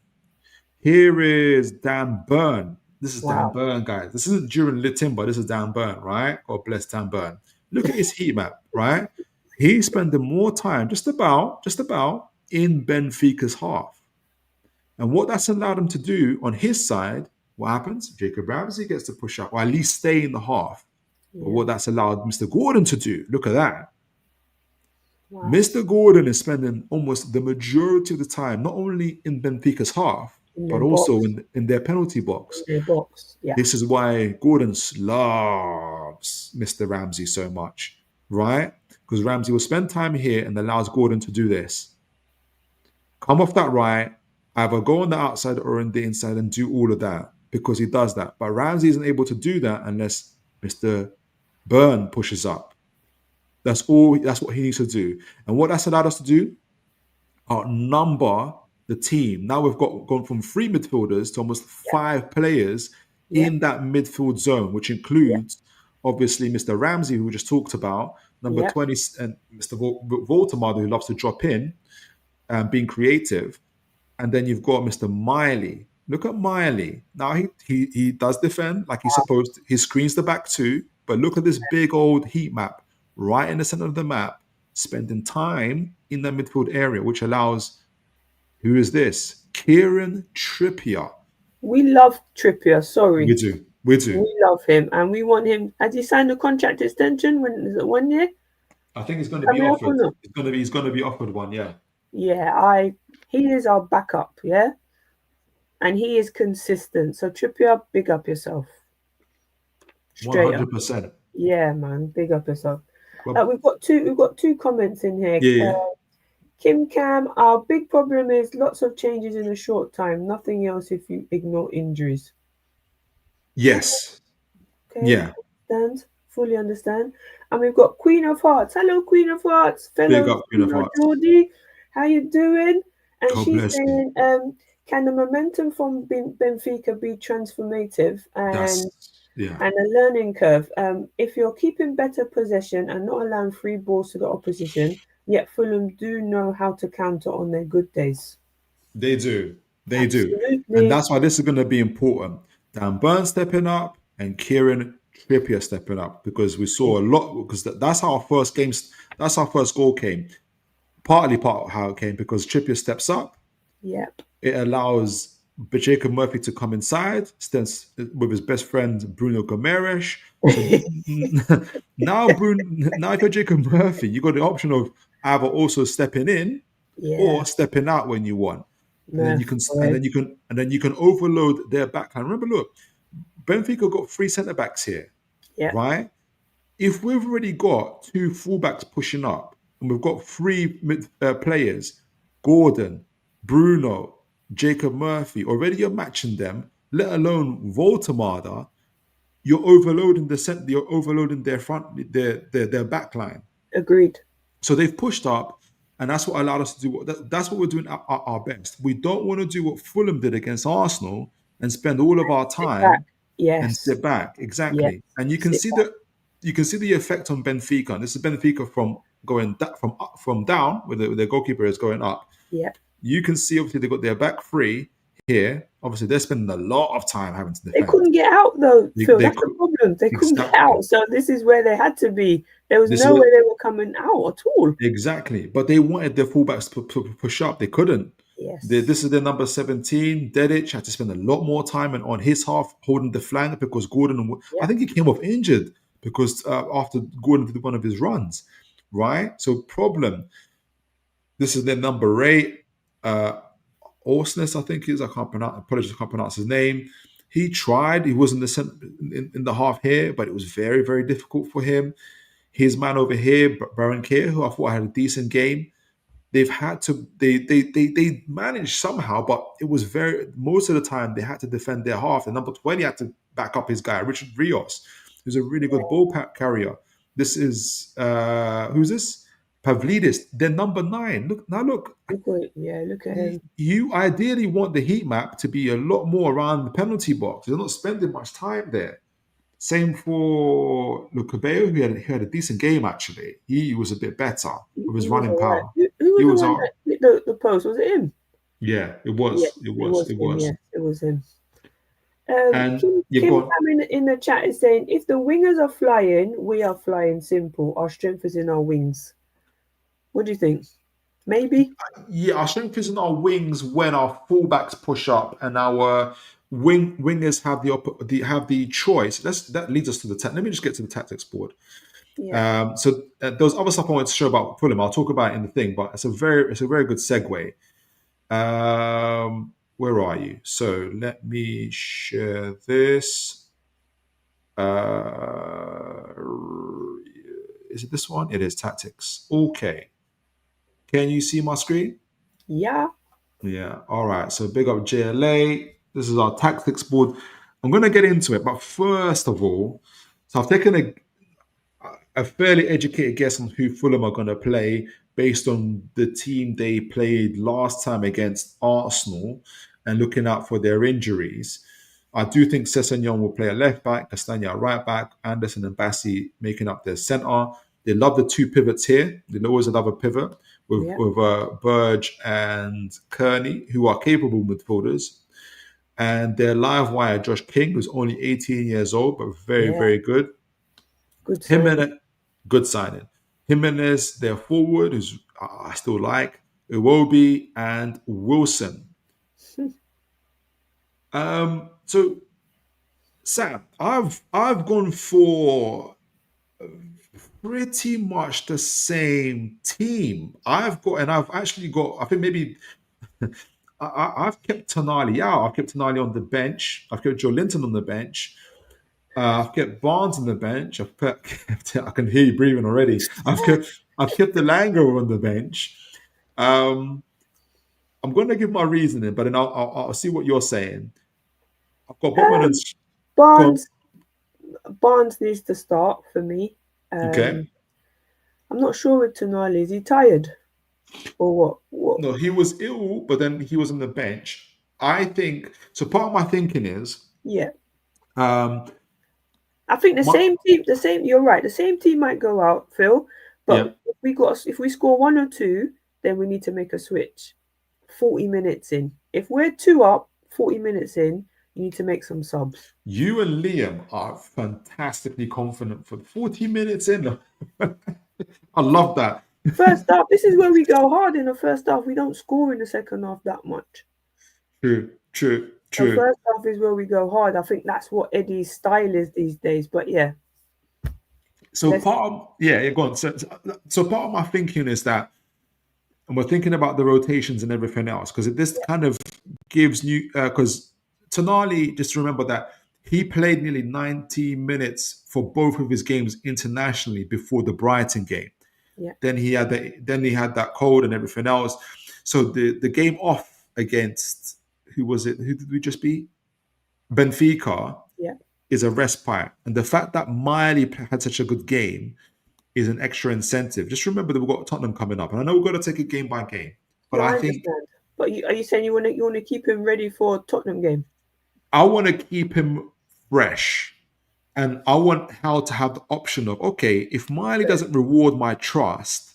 Here is Dan Burn. This is Dan Wow. Burn, guys. This isn't during Litimba. This is Dan Burn, right? God bless Dan Burn. Look at his heat map, right? He's spending more time, just about, in Benfica's half. And what that's allowed him to do on his side, what happens? Jacob Ramsey gets to push up, or at least stay in the half. But what that's allowed Mr. Gordon to do, look at that. Wow. Mr. Gordon is spending almost the majority of the time, not only in Benfica's half, but also in their penalty box. In their box, yeah. This is why Gordon loves Mr. Ramsey so much, right? Because Ramsey will spend time here and allows Gordon to do this. Come off that right, either go on the outside or in the inside and do all of that, because he does that. But Ramsey isn't able to do that unless Mr. Burn pushes up. That's what he needs to do. And what that's allowed us to do, outnumber the team. Now we've gone from 3 midfielders to almost 5 players in that midfield zone, which includes obviously Mr. Ramsey, who we just talked about, number 20, and Mr. Woltemade, who loves to drop in and being creative. And then you've got Mr. Miley. Look at Miley. Now he does defend like he's supposed to. He screens the back too. But look at this big old heat map right in the center of the map, spending time in the midfield area, which allows, who is this? Kieran Trippier. We love Trippier, sorry. We do. We love him, and we want him. Has he signed a contract extension? When is it, 1 year? I think it's going to be offered. He's going to be offered one, yeah. Yeah, he is our backup, yeah? And he is consistent. So Trippier, big up yourself. Straight 100%. Up. Yeah, man, big up yourself. We've got two comments in here. Yeah. Kim Cam, our big problem is lots of changes in a short time. Nothing else if you ignore injuries. Yes. Okay. Yeah. Fully understand. And we've got Queen of Hearts. Hello, Queen of Hearts. Fellow Queen of Hearts. Geordie, how you doing? And God she's saying, can the momentum from Benfica be transformative and a learning curve? If you're keeping better possession and not allowing free balls to the opposition, yet Fulham do know how to counter on their good days. They do. And that's why this is going to be important. Dan Burn stepping up and Kieran Trippier stepping up, because we saw a lot, because that's how our first goal came. Partly part of how it came, because Trippier steps up. Yep. It allows Jacob Murphy to come inside, stands with his best friend Bruno Gomes. So now if you're Jacob Murphy, you got the option of either also stepping in or stepping out when you want. And then you can overload their backline. Remember, look, Benfica got 3 centre backs here, right? If we've already got 2 fullbacks pushing up, and we've got 3 players, Gordon, Bruno, Jacob Murphy, already you're matching them, let alone Woltemade, you're overloading their their back line. Agreed. So they've pushed up, and that's what allowed us to do. That's what we're doing at our best. We don't want to do what Fulham did against Arsenal and spend all of our time and sit back. Exactly. Yes. And you can see the effect on Benfica. And this is Benfica from going from down, where the goalkeeper is going up. Yeah. You can see obviously they got their back 3 here. Obviously, they're spending a lot of time having to defend. They couldn't get out though, Phil. That's the problem. They couldn't get out. So this is where they had to be. There was no way they were coming out at all. Exactly. But they wanted their fullbacks to push up. They couldn't. Yes. This is their number 17. Dedic had to spend a lot more time on his half holding the flank, because Gordon, I think he came off injured because after Gordon did one of his runs, right? So problem. This is their number 8. Orsnes, I think is. I can't pronounce his name. He tried. He was in the half here, but it was very, very difficult for him. His man over here, Baron Kier, who I thought had a decent game. They've had to. They managed somehow, but it was most of the time they had to defend their half. The number 20 had to back up his guy, Richard Rios, who's a really good ball carrier. This is who's this? Pavlidis, they're number 9. Look. Look at him. You ideally want the heat map to be a lot more around the penalty box. They're not spending much time there. Same for Lukabeo, who had a decent game actually. He was a bit better with his running power. Who was the one that hit the post? Was it him? Yeah, it was. Yeah, it was. Yes, it was him. And Kim in the chat is saying, if the wingers are flying, we are flying. Simple. Our strength is in our wings. What do you think? Maybe. Yeah, our strength is in our wings when our fullbacks push up and our wingers have the choice. That leads us to the let me just get to the tactics board. Yeah. So there's other stuff I wanted to show about Fulham. I'll talk about it in the thing, but it's a very good segue. Where are you? So let me share this. Is it this one? It is tactics. Okay. Can you see my screen? Yeah. Yeah. All right. So big up JLA. This is our tactics board. I'm going to get into it, but first of all, so I've taken a fairly educated guess on who Fulham are going to play based on the team they played last time against Arsenal and looking out for their injuries. I do think Sessegnon will play a left back, Castagna right back, Anderson and Bassi making up their centre. They love the 2 pivots here. They always love a pivot with Burge and Kearney, who are capable midfielders. And their live wire, Josh King, who's only 18 years old, but very good. Good signing. Good signing. Jimenez, their forward, who's I still like, Iwobi and Wilson. So Sam, I've gone for pretty much the same team. I've actually got, I think maybe I've kept Tonali out. I've kept Tonali on the bench. I've kept Joe Linton on the bench. I've kept Barnes on the bench. I can hear you breathing already. I've kept the Langer on the bench. I'm going to give my reasoning, but then I'll see what you're saying. I've got Botman and Barnes needs to start for me. Okay. I'm not sure with Tonali. Is he tired or what? No, he was ill, but then he was on the bench. I think so. Part of my thinking is, I think the same team. You're right. The same team might go out, Phil. But if we score 1 or 2, then we need to make a switch. 40 minutes in. If we're 2 up, 40 minutes in, you need to make some subs. You and Liam are fantastically confident for 40 minutes in. I love that. First half, this is where we go hard in the first half. We don't score in the second half that much. True. The first half is where we go hard. I think that's what Eddie's style is these days. But yeah. So go on. So part of my thinking is that, and we're thinking about the rotations and everything else, because this kind of gives you, because Tonali, just remember that he played nearly 90 minutes for both of his games internationally before the Brighton game. Yeah. Then he had that cold and everything else. So the game off against, who was it? Who did we just beat? Benfica. Yeah. Is a respite. And the fact that Miley had such a good game is an extra incentive. Just remember that we've got Tottenham coming up. And I know we've got to take it game by game. But I think... But are you saying you want to keep him ready for Tottenham game? I want to keep him fresh. And I want Howe to have the option of, okay, if Miley doesn't reward my trust,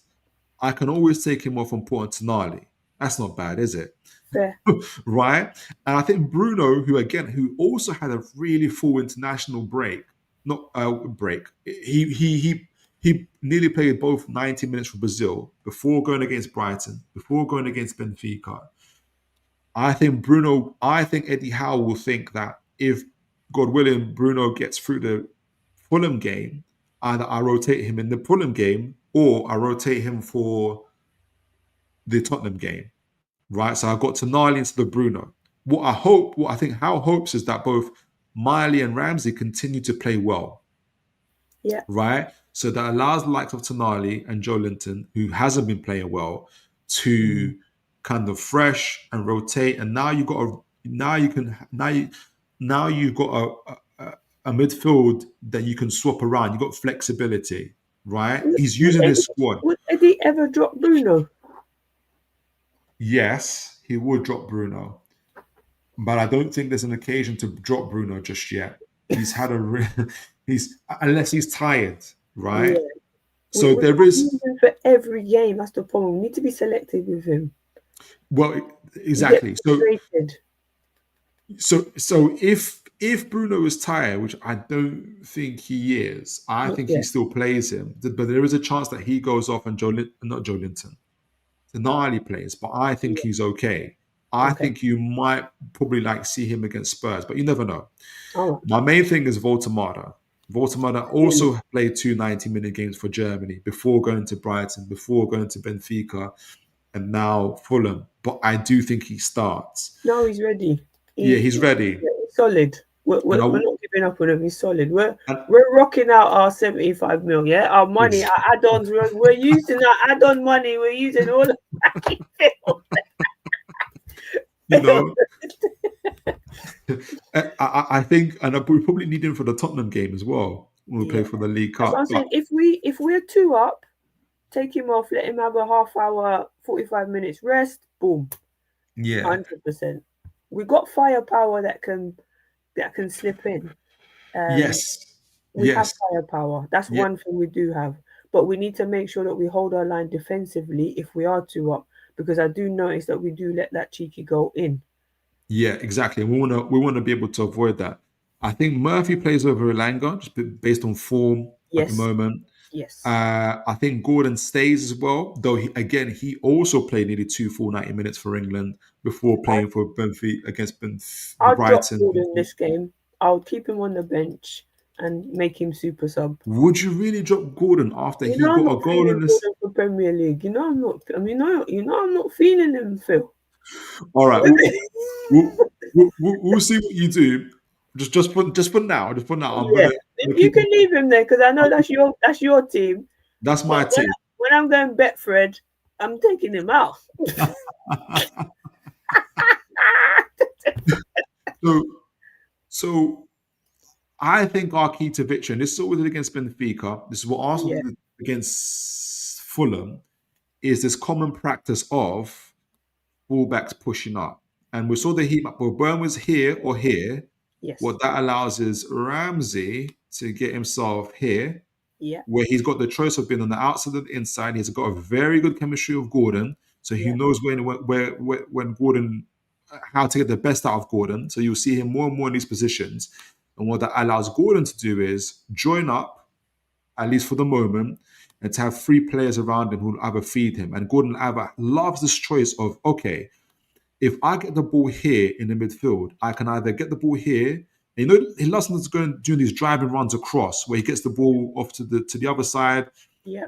I can always take him off and put on Tonali. That's not bad, is it? Fair. Right? And I think Bruno, who also had a really full international break, he nearly played both 90 minutes for Brazil before going against Brighton, before going against Benfica. I think Eddie Howe will think that if, God willing, Bruno gets through the Fulham game, either I rotate him in the Fulham game or I rotate him for the Tottenham game. Right, so I've got Tonali instead of Bruno. What I think Howe hopes is that both Miley and Ramsey continue to play well. Yeah. Right, so that allows the likes of Tonali and Joe Linton, who hasn't been playing well, to kind of fresh and rotate. And now you've got a midfield that you can swap around. You've got flexibility. right? He's using his squad. Would Eddie ever drop Bruno? Yes, he would drop Bruno, but I don't think there's an occasion to drop Bruno just yet. He's had he's unless he's tired, right? Yeah. So We there can't is use him for every game. That's the problem. We need to be selective with him. well, He exactly. gets frustrated. So if Bruno is tired, which I don't think he is, I think he still plays him. But there is a chance that he goes off and not Joe Linton. Denali plays, but I think he's okay. I think you might probably see him against Spurs, but you never know. Oh, My main thing is Woltemade. Woltemade also played 2 90-minute games for Germany before going to Brighton, before going to Benfica, and now Fulham. But I do think he starts. no, he's ready. He's ready. He's solid. We're And not giving up on him. He's solid. We're rocking out our 75 mil. Yeah, our money, our add-ons. We're using our add-on money. We're using all of you know, I think, and we probably need him for the Tottenham game as well when we play for the League Cup. I'm saying if we're 2 up, take him off, let him have a half hour, 45 minutes rest. Boom. Yeah, 100%. We got firepower that can slip in. We have firepower. That's one thing we do have. But we need to make sure that we hold our line defensively if we are 2 up, because I do notice that we do let that cheeky goal in. Yeah, exactly. We want to be able to avoid that. I think Murphy plays over Elanga just based on form at the moment. Yes. I think Gordon stays as well, though he also played nearly 2 full 90 minutes for England before playing for Benfica against I'll Brighton. drop Gordon this game. I'll keep him on the bench and make him super sub. Would you really drop Gordon after he got a goal in this? For Premier League, I'm not. I mean, I'm not feeling him, Phil. All right, we'll see what you do. Just for now. You can leave him there because I know that's your team. That's my team. When I'm going Betfred, I'm taking him out. So I think our key to victory, and this is what we did against Benfica, this is what Arsenal did against Fulham, is this common practice of fullbacks pushing up. And we saw the heat map where Burn was here or here. Yes. What that allows is Ramsey to get himself here, where he's got the choice of being on the outside or the inside. He's got a very good chemistry with Gordon, so he knows when Gordon, how to get the best out of Gordon. So you'll see him more and more in these positions. And what that allows Gordon to do is join up, at least for the moment, and to have 3 players around him who will either feed him. And Gordon loves this choice of, okay, if I get the ball here in the midfield, I can either get the ball here. And he loves to go and do these driving runs across where he gets the ball off to the other side. Yeah.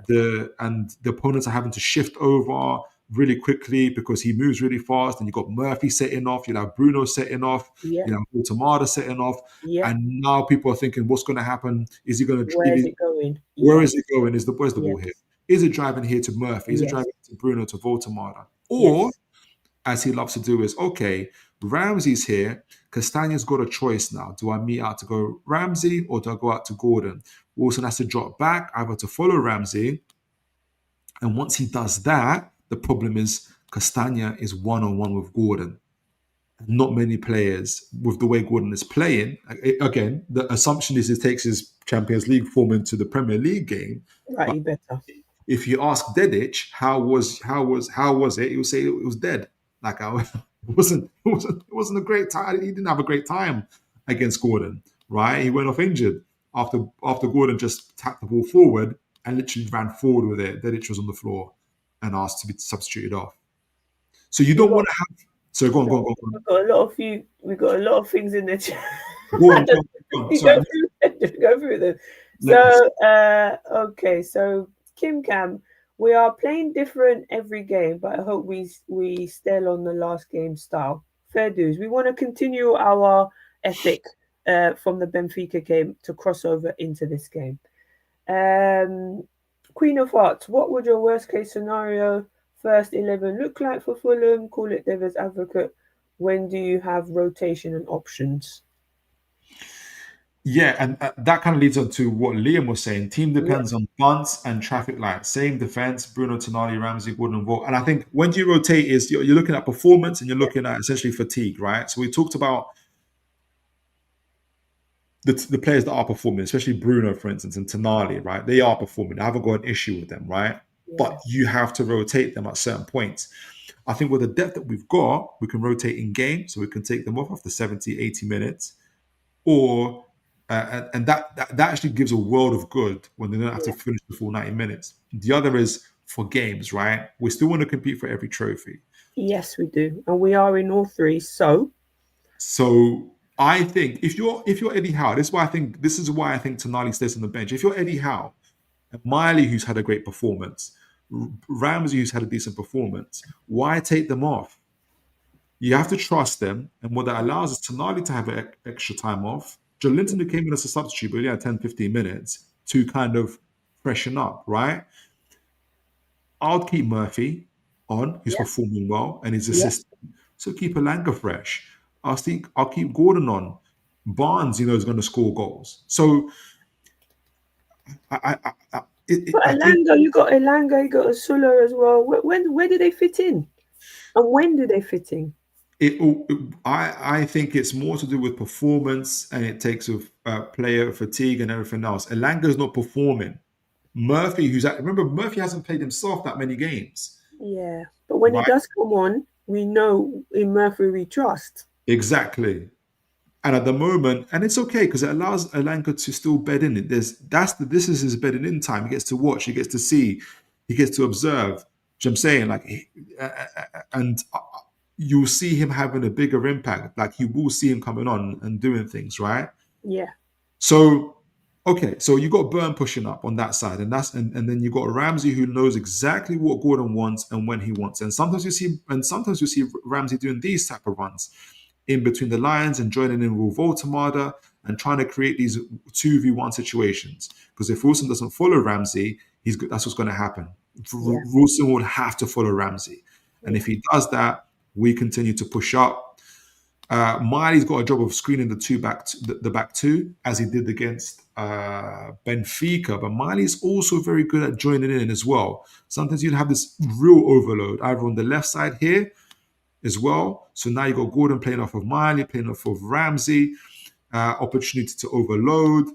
And the opponents are having to shift over really quickly because he moves really fast. And you've got Murphy setting off, you'll have Bruno setting off, you have Woltemade setting off. Yeah. And now people are thinking, what's going to happen? Is he going to... Where is it going? Where is it going? Where's the ball here? Is it driving here to Murphy? Is it driving to Bruno, to Woltemade? Or... as he loves to do is, okay, Ramsey's here. Castagne's got a choice now. Do I meet out to go Ramsey or do I go out to Gordon? Wilson has to drop back, either to follow Ramsey. And once he does that, the problem is Castagne is one-on-one with Gordon. Not many players, with the way Gordon is playing, again, the assumption is he takes his Champions League form into the Premier League game. Right, better. If you ask Dedic, how was it? He will say it was dead. Like it wasn't a great time. He didn't have a great time against Gordon, right? He went off injured after Gordon just tapped the ball forward and literally ran forward with it. Dedic was on the floor and asked to be substituted off. So you don't want to have. So go on. We've got a lot of things in the chat. Go on. Go through them. So okay, so Kim Cam. We are playing different every game, but I hope we stay on the last game style. Fair dues. We want to continue our ethic from the Benfica game to cross over into this game. Queen of Hearts, what would your worst case scenario first 11 look like for Fulham? Call it Devil's Advocate. When do you have rotation and options? Yeah, and that kind of leads on to what Liam was saying. Team depends on bunts and traffic lights. Same defense, Bruno, Tonali, Ramsey, Gordon, Volt. And I think when you rotate is you're looking at performance and you're looking at essentially fatigue, right? So we talked about the players that are performing, especially Bruno, for instance, and Tonali, right? They are performing. I haven't got an issue with them, right? But you have to rotate them at certain points. I think with the depth that we've got, we can rotate in game, so we can take them off after 70, 80 minutes. Or and that actually gives a world of good when they don't have to finish the full 90 minutes. The other is for games, right? We still want to compete for every trophy. Yes, we do, and we are in all three. So I think if you're Eddie Howe, this is why I think Tonali stays on the bench. If you're Eddie Howe, and Miley, who's had a great performance, Ramsey, who's had a decent performance, why take them off? You have to trust them, and what that allows is Tonali to have extra time off. Joe Linton, who came in as a substitute, but he had 10, 15 minutes to kind of freshen up, right? I'll keep Murphy on, who's performing well, and his assistant. So keep Alanga fresh. I'll keep Gordon on. Barnes, is going to score goals. So I think Elanga, you got Asula as well. Where do they fit in? And when do they fit in? I think it's more to do with performance, and it takes with player fatigue and everything else. Elanga is not performing. Murphy, remember Murphy hasn't played himself that many games. Yeah, but when he does come on, we know in Murphy we trust. Exactly. And at the moment, and it's okay because it allows Elanga to still bed in it. This is his bedding in time. He gets to watch, he gets to see, he gets to observe. Which I'm saying, and you'll see him having a bigger impact. Like you will see him coming on and doing things, right? Yeah. So, okay, so you got Burn pushing up on that side, and then you got Ramsey who knows exactly what Gordon wants and when he wants. And sometimes you see Ramsey doing these type of runs in between the lines and joining in with Woltemade and trying to create these 2v1 situations. Because if Wilson doesn't follow Ramsey, that's what's going to happen. Wilson would have to follow Ramsey. And if he does that, we continue to push up. Miley's got a job of screening the back two, as he did against Benfica. But Miley's also very good at joining in as well. Sometimes you'd have this real overload, either on the left side here as well. So now you got Gordon playing off of Miley, playing off of Ramsey, opportunity to overload.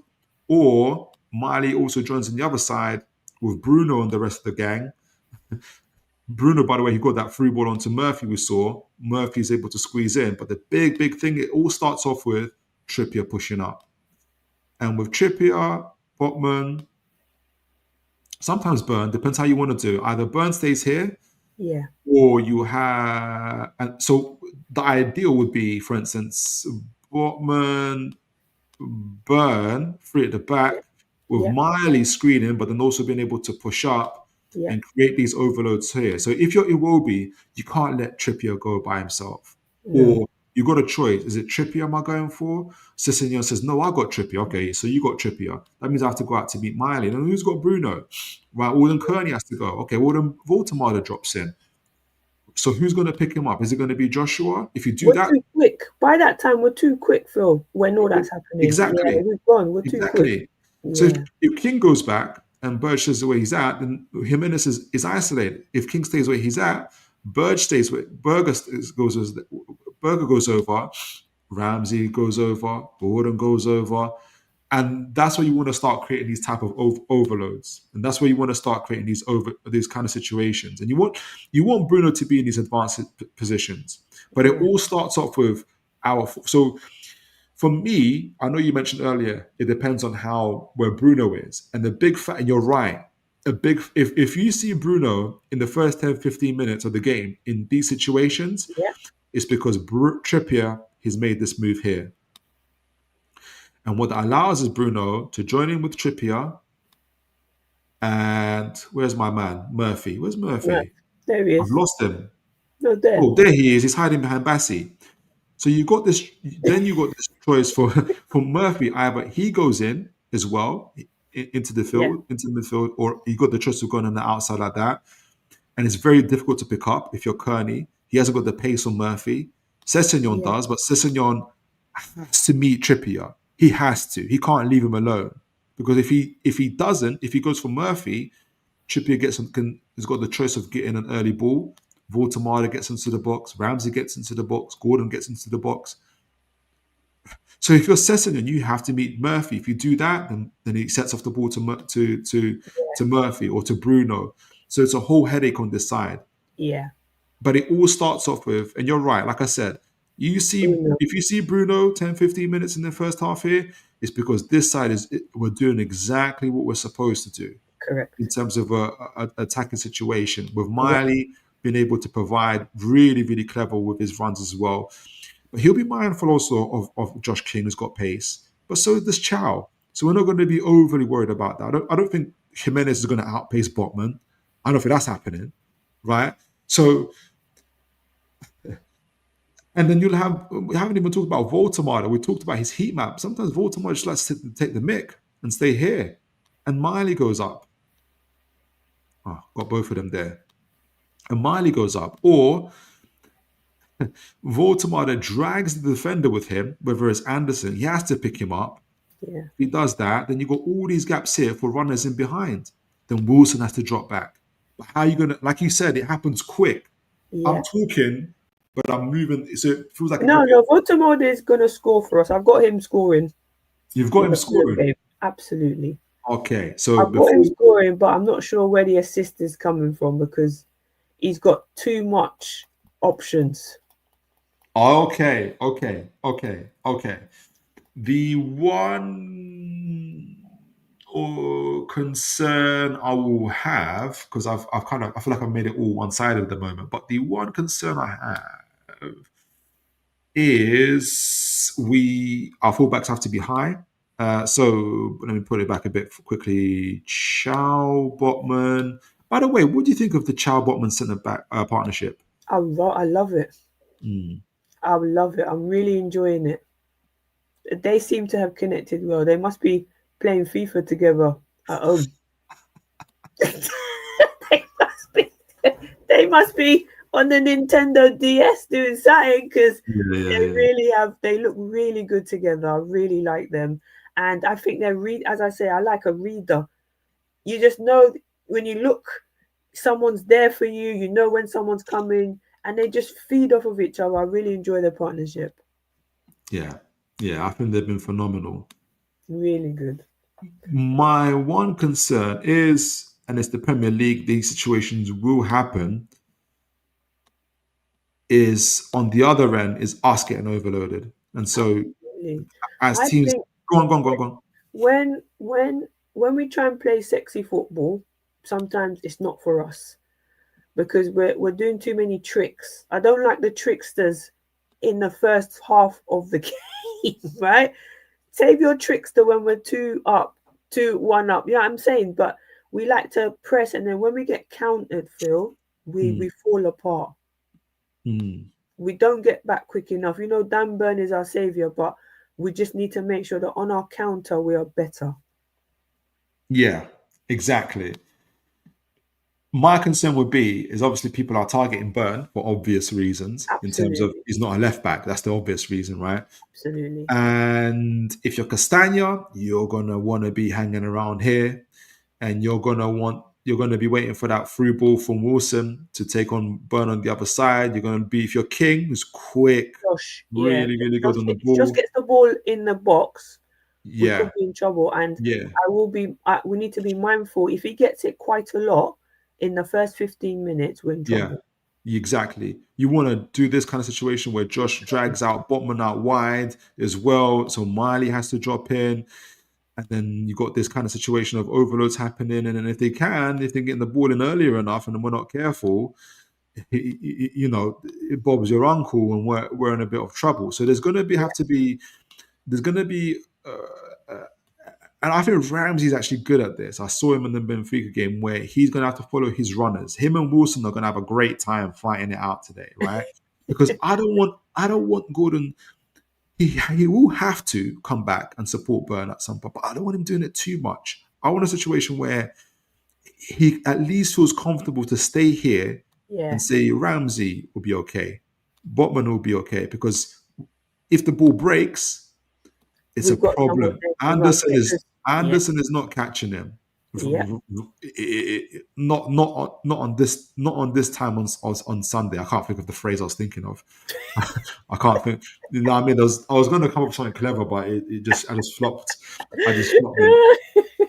Or Miley also joins on the other side with Bruno and the rest of the gang. Bruno, by the way, he got that free ball onto Murphy we saw. Murphy's able to squeeze in. But the big thing, it all starts off with Trippier pushing up. And with Trippier, Botman, sometimes Burn, depends how you want to do. Either Burn stays here, or you have... And so the ideal would be, for instance, Botman, Burn, free at the back, with Miley screening, but then also being able to push up and create these overloads here. So if you're Iwobi, you can't let Trippier go by himself. Or you got a choice. Is it Trippier am I going for? Sessegnon says, no, I got Trippier. Okay, so you got Trippier. That means I have to go out to meet Miley. And who's got Bruno? Right, well then Kearney has to go. Okay, well then Woltemade drops in. So who's going to pick him up? Is it going to be Joshua? If you do we're too quick. By that time, we're too quick, Phil, when all that's happening. Exactly. Yeah, we've gone. We're too quick. So if King goes back and Burge stays where he's at, then Jimenez is isolated. If King stays where he's at, Burge stays where Berger goes over, Ramsey goes over, Gordon goes over. And that's where you want to start creating these type of overloads. And that's where you want to start creating these kind of situations. And you want Bruno to be in these advanced positions. But it all starts off with so for me, I know you mentioned earlier, it depends on where Bruno is. And and you're right. If you see Bruno in the first 10, 15 minutes of the game in these situations, it's because Trippier has made this move here. And what that allows is Bruno to join in with Trippier. And where's my man? Murphy. Where's Murphy? Yeah, there he is. I've lost him. No, there. Oh, there he is. He's hiding behind Bassi. So you got this choice for Murphy. Either he goes in as well into the midfield, or you got the choice of going on the outside like that. And it's very difficult to pick up if you're Kearney. He hasn't got the pace on Murphy. Sessegnon does, but Sessegnon has to meet Trippier. he has to. He can't leave him alone, because if he doesn't, if he goes for Murphy, Trippier has got the choice of getting an early ball. Woltemade gets into the box. Ramsey gets into the box. Gordon gets into the box. So if you're Sessegnon, you have to meet Murphy. If you do that, then he sets off the ball to Murphy or to Bruno. So it's a whole headache on this side. Yeah. But it all starts off with, and you're right, like I said, if you see Bruno 10, 15 minutes in the first half here, it's because this side we're doing exactly what we're supposed to do. Correct. In terms of a attacking situation, with Miley being able to provide really, really clever with his runs as well. But he'll be mindful also of Josh King, who's got pace. But so does Chow. So we're not going to be overly worried about that. I don't think Jimenez is going to outpace Botman. I don't think that's happening, right? So, and then we haven't even talked about Woltemade. We talked about his heat map. Sometimes Woltemade just likes to take the mick and stay here. And Miley goes up. Oh, got both of them there. And Miley goes up. Or Woltemade drags the defender with him, whether it's Anderson. He has to pick him up. Yeah. If he does that, then you've got all these gaps here for runners in behind. Then Wilson has to drop back. But how are you going to, like you said, it happens quick. Yeah. I'm talking, but I'm moving. So it feels like... No, Woltemade is going to score for us. I've got him scoring. You've got him scoring? Absolutely. Okay. So I've got him scoring, but I'm not sure where the assist is coming from because he's got too much options. Okay. The one concern I will have, because I feel like I've made it all one-sided at the moment, but the one concern I have is our fullbacks have to be high. So let me put it back a bit quickly. Chow, Botman. By the way, what do you think of the Chow Botman centre back partnership? I love it. I love it. I'm really enjoying it. They seem to have connected well. They must be playing FIFA together at home. they must be on the Nintendo DS doing something because they look really good together. I really like them. And I think as I say, I like a reader. You just know when you look, someone's there for you. You know when someone's coming, and they just feed off of each other. I really enjoy their partnership. Yeah, I think they've been phenomenal. Really good. My one concern is, and it's the Premier League, these situations will happen, is on the other end is us getting overloaded. And so as teams... Go on. When we try and play sexy football, sometimes it's not for us because we're doing too many tricks. I don't like the tricksters in the first half of the game, right? Save your trickster when we're 2-1 up. You know what I'm saying? But we like to press, and then when we get countered, Phil, we fall apart. We don't get back quick enough. You know, Dan Burn is our saviour, but we just need to make sure that on our counter, we are better. Yeah, exactly. My concern would be is obviously people are targeting Burn for obvious reasons. Absolutely. In terms of he's not a left back. That's the obvious reason, right? Absolutely. And if you're Castagna, you're gonna want to be hanging around here, and you're gonna be waiting for that through ball from Wilson to take on Burn on the other side. You're gonna be, if you're King, who's quick, Josh, really good on the ball. Just gets the ball in the box. We could be in trouble, and we need to be mindful. If he gets it quite a lot in the first 15 minutes, we're in trouble. Yeah, exactly. You want to do this kind of situation where Josh drags out Botman out wide as well, so Miley has to drop in, and then you got this kind of situation of overloads happening. And then if they're getting the ball in earlier enough, and then we're not careful, you know, Bob's your uncle, and we're in a bit of trouble. So there's going to be and I think Ramsey's actually good at this. I saw him in the Benfica game where he's going to have to follow his runners. Him and Wilson are going to have a great time fighting it out today, right? Because I don't want Gordon. He will have to come back and support Burn at some point, but I don't want him doing it too much. I want a situation where he at least feels comfortable to stay here and say Ramsey will be okay, Botman will be okay, because if the ball breaks, It's a We've got someone problem. there to run because Anderson is not catching him. yeah. Not on this time on Sunday. I can't think of the phrase I was thinking of. I can't think. You know what I mean? I was going to come up with something clever, but I just flopped. I just flopped it.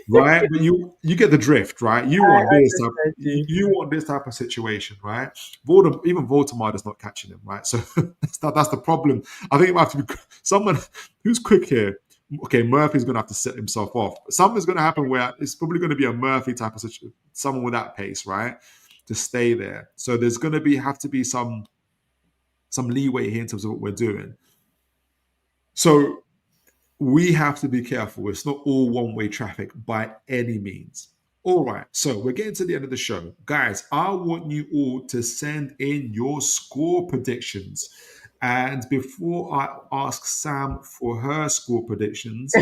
Right, but you get the drift, right? You want this type of situation, right? Even Woltemade is not catching him, right? So that's the problem. I think it might have to be someone who's quick here. Okay, Murphy's going to have to set himself off. Something's going to happen where it's probably going to be a Murphy type of situation, someone with that pace, right, to stay there. So there's going to have to be some leeway here in terms of what we're doing. So we have to be careful. It's not all one-way traffic by any means. All right, so we're getting to the end of the show. Guys, I want you all to send in your score predictions. And before I ask Sam for her score predictions,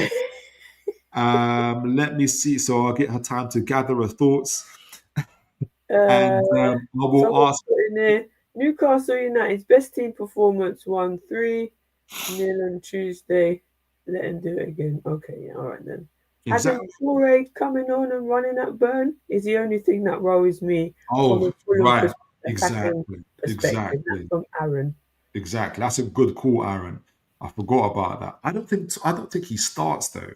let me see. So I'll get her time to gather her thoughts. And I will ask... in there, Newcastle United's best team performance won 3-0 on Tuesday. Let him do it again. Okay, yeah, all right then. Exactly. Having Toure coming on and running at Burn is the only thing that worries me. Oh, right. Exactly. That's from Aaron. Exactly. That's a good call, Aaron. I forgot about that. I don't think he starts though.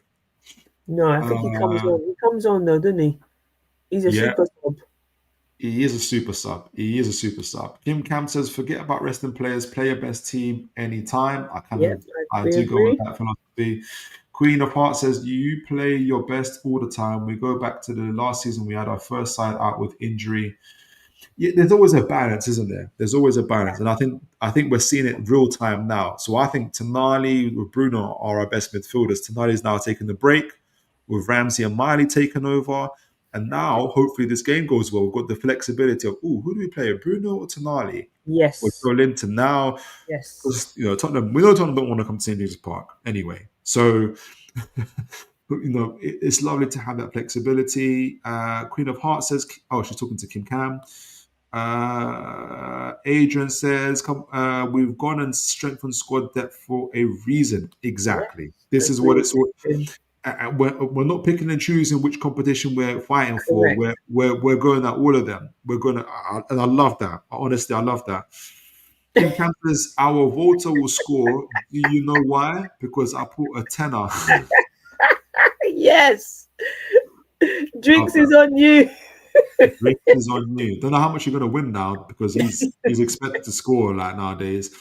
No, I think he comes on. He comes on though, doesn't he? He's a super sub. He is a super sub. Kim Cam says, forget about resting players, play your best team anytime. I do go with that philosophy. Queen of Hearts says, you play your best all the time. We go back to the last season, we had our first side out with injury. Yeah, there's always a balance, isn't there? There's always a balance. And I think we're seeing it real time now. So I think Tonali with Bruno are our best midfielders. Tonali's now taking the break with Ramsey and Miley taking over. And now, hopefully, this game goes well. We've got the flexibility of, who do we play, Bruno or Tonali? Yes. With Joe Linton now. Yes. Because, Tottenham, we know Tottenham don't want to come to St. James's Park anyway. So, it's lovely to have that flexibility. Queen of Hearts says, she's talking to Kim Cam. Adrian says, we've gone and strengthened squad depth for a reason. Exactly. This is what it's all. We're not picking and choosing which competition we're fighting for. We're going at all of them. We're going to, and I love that. Honestly, I love that. Kim Cam says, our Volta will score. Do you know why? Because I put a tenner. Yes. Drinks is on you. Drinks is on you. Don't know how much you're going to win now because he's expected to score like nowadays.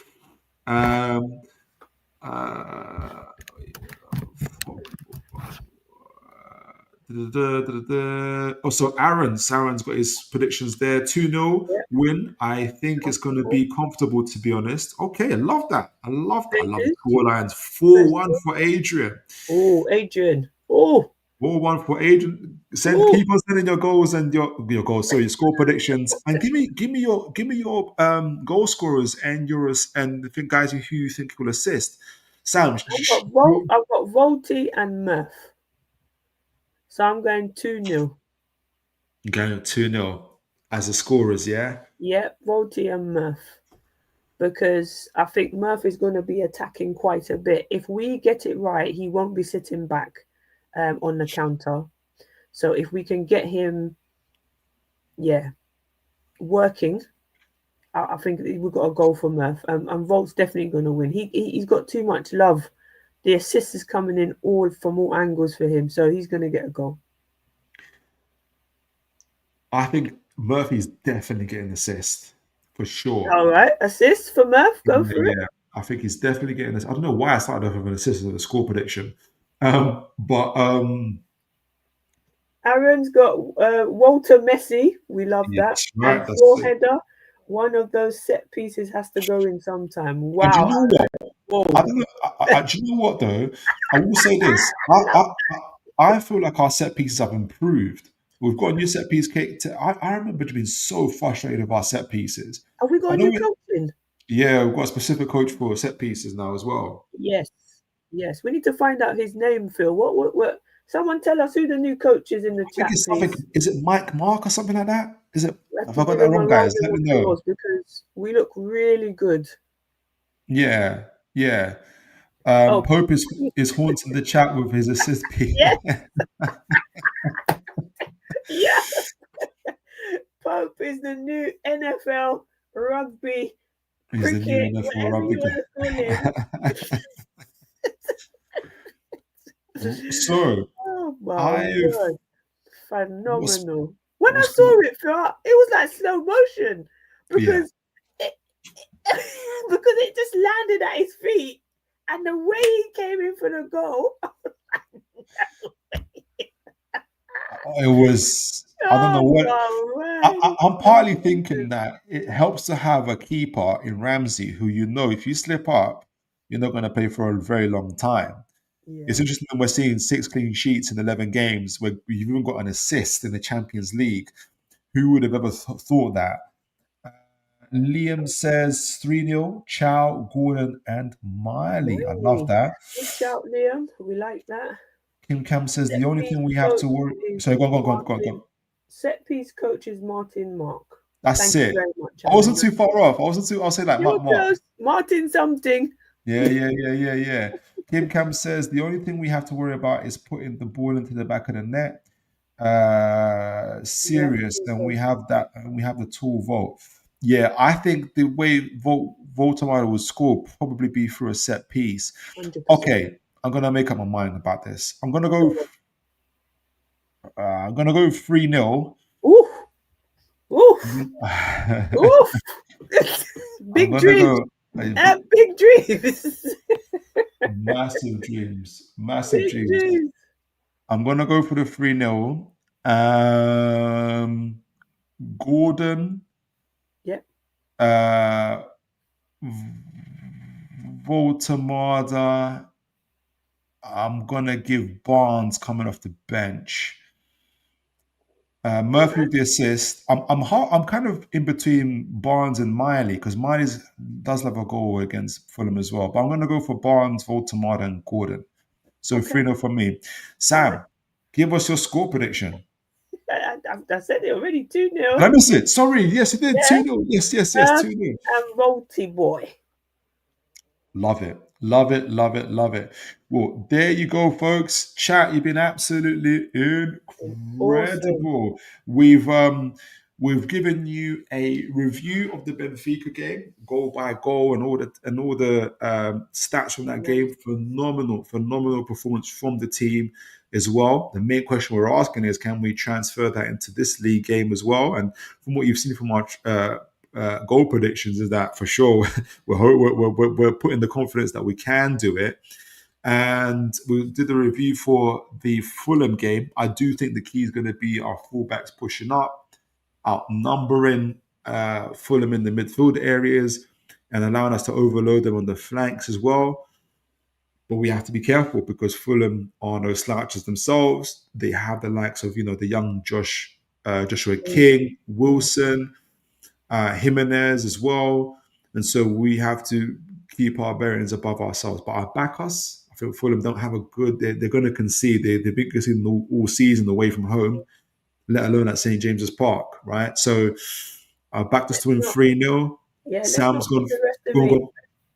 So Aaron's got his predictions there. 2-0 win. I think it's going to be comfortable, to be honest. Okay, I love that. I love the score lines. 4-1 for Adrian. Oh, Adrian. Oh. 4-1 for Adrian. Keep on sending your goals and your goals. So your score predictions, and give me your goal scorers and the guys who you think will assist. Sam, I've got Volti and Murph. So I'm going 2-0. Going 2-0 as the scorers, yeah? Yeah, Volti and Murph. Because I think Murph is going to be attacking quite a bit. If we get it right, he won't be sitting back on the counter. So if we can get him, working, I think we've got a goal for Murph. And Volt's definitely going to win. He's got too much love. The assist is coming in from all angles for him, so he's going to get a goal. I think Murphy's definitely getting an assist, for sure. All right, assist for Murph, go for it. I think he's definitely getting this. I don't know why I started off with an assist as a score prediction. But Aaron's got Walter Messi. We love that. Right, and four-header. One of those set pieces has to go in sometime. Wow. Do you know what? I don't know. Do you know what though? I will say this. I feel like our set pieces have improved. We've got a new set piece. I remember being so frustrated with our set pieces. Have we got a new coach in? Yeah, we've got a specific coach for set pieces now as well. Yes. We need to find out his name, Phil. What? Someone tell us who the new coach is in the chat, please. Is it Mike Mark or something like that? Is it? Have I got that wrong, guys? Let me know. Because we look really good. Yeah. Pope is haunting the chat with his assist pick. Yeah. Yeah. Pope is the new NFL rugby, He's the new cricket, NFL whatever you rugby want to call him. So Oh my word. Phenomenal. When I what's saw it, it was like slow motion because it just landed at his feet, and the way he came in for the goal. It was, I don't know what. I'm partly thinking that it helps to have a keeper in Ramsey who, if you slip up, you're not going to play for a very long time. Yeah. It's interesting that we're seeing 6 clean sheets in 11 games where you've even got an assist in the Champions League. Who would have ever thought that? Liam says 3-0, Chow, Gordon, and Miley. I love that. Good shout, Liam. We like that. Kim Cam says the only thing we have to worry. Sorry, go on. Set piece coach is Martin Mark. That's Thank it. you very much. I wasn't too far off. I'll say that. Mark. Martin something. Yeah. Kim Cam says the only thing we have to worry about is putting the ball into the back of the net. Serious, then we have that, and we have the tool Volt. Yeah, I think the way Woltemade will score probably be through a set piece. 100%. Okay, I'm gonna make up my mind about this. I'm gonna go 3-0. Oof. Big dreams. Big dreams. Massive dreams. I'm gonna go for the 3-0. Gordon. Yep. Woltemade. I'm gonna give Barnes coming off the bench. Murphy with the assist. I'm kind of in between Barnes and Miley because Miley does have a goal against Fulham as well. But I'm gonna go for Barnes, Woltemade, and Gordon. So 3-0 for me. Sam, give us your score prediction. I said it already, 2-0. I missed it. Sorry. Yes, you did. 2-0. Yes, 2-0. And Volty boy. Love it. Well, there you go, folks. Chat, you've been absolutely incredible. Awesome. We've given you a review of the Benfica game, goal by goal, and all the stats from that game. Phenomenal performance from the team as well. The main question we're asking is, can we transfer that into this league game as well? And from what you've seen from our goal predictions, is that for sure we're putting the confidence that we can do it. And we did the review for the Fulham game. I do think the key is going to be our fullbacks pushing up, outnumbering Fulham in the midfield areas, and allowing us to overload them on the flanks as well. But we have to be careful because Fulham are no slouches themselves. They have the likes of the young Joshua King, Wilson, Jimenez as well, and so we have to keep our bearings above ourselves. But I back us. I feel Fulham don't have a good. They're going to concede. They've been conceding all season away from home, let alone at St James's Park, right? So I backed us to win 3-0. Yeah, Sam's going.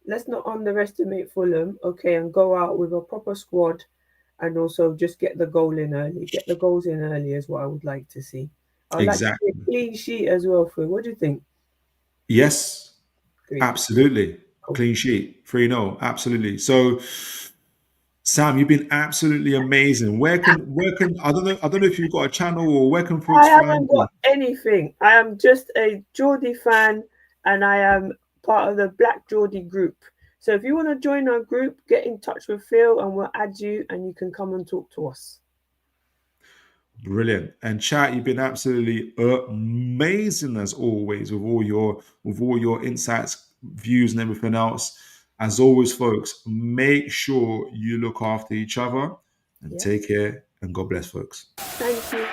Let's not underestimate Fulham. Okay, and go out with a proper squad, and also just get the goal in early. Get the goals in early is what I would like to see. I'd like to see a clean sheet as well, Phil. What do you think? Yes, Great. Absolutely. Cool. Clean sheet, 3-0, absolutely. So, Sam, you've been absolutely amazing. Where can I don't know if you've got a channel or where can folks find you? I haven't got anything. I am just a Geordie fan, and I am part of the Black Geordie group. So if you want to join our group, get in touch with Phil, and we'll add you, and you can come and talk to us. Brilliant. And chat, you've been absolutely amazing as always with all your insights, views, and everything else. As always, folks, make sure you look after each other and take care, and God bless, folks. Thank you.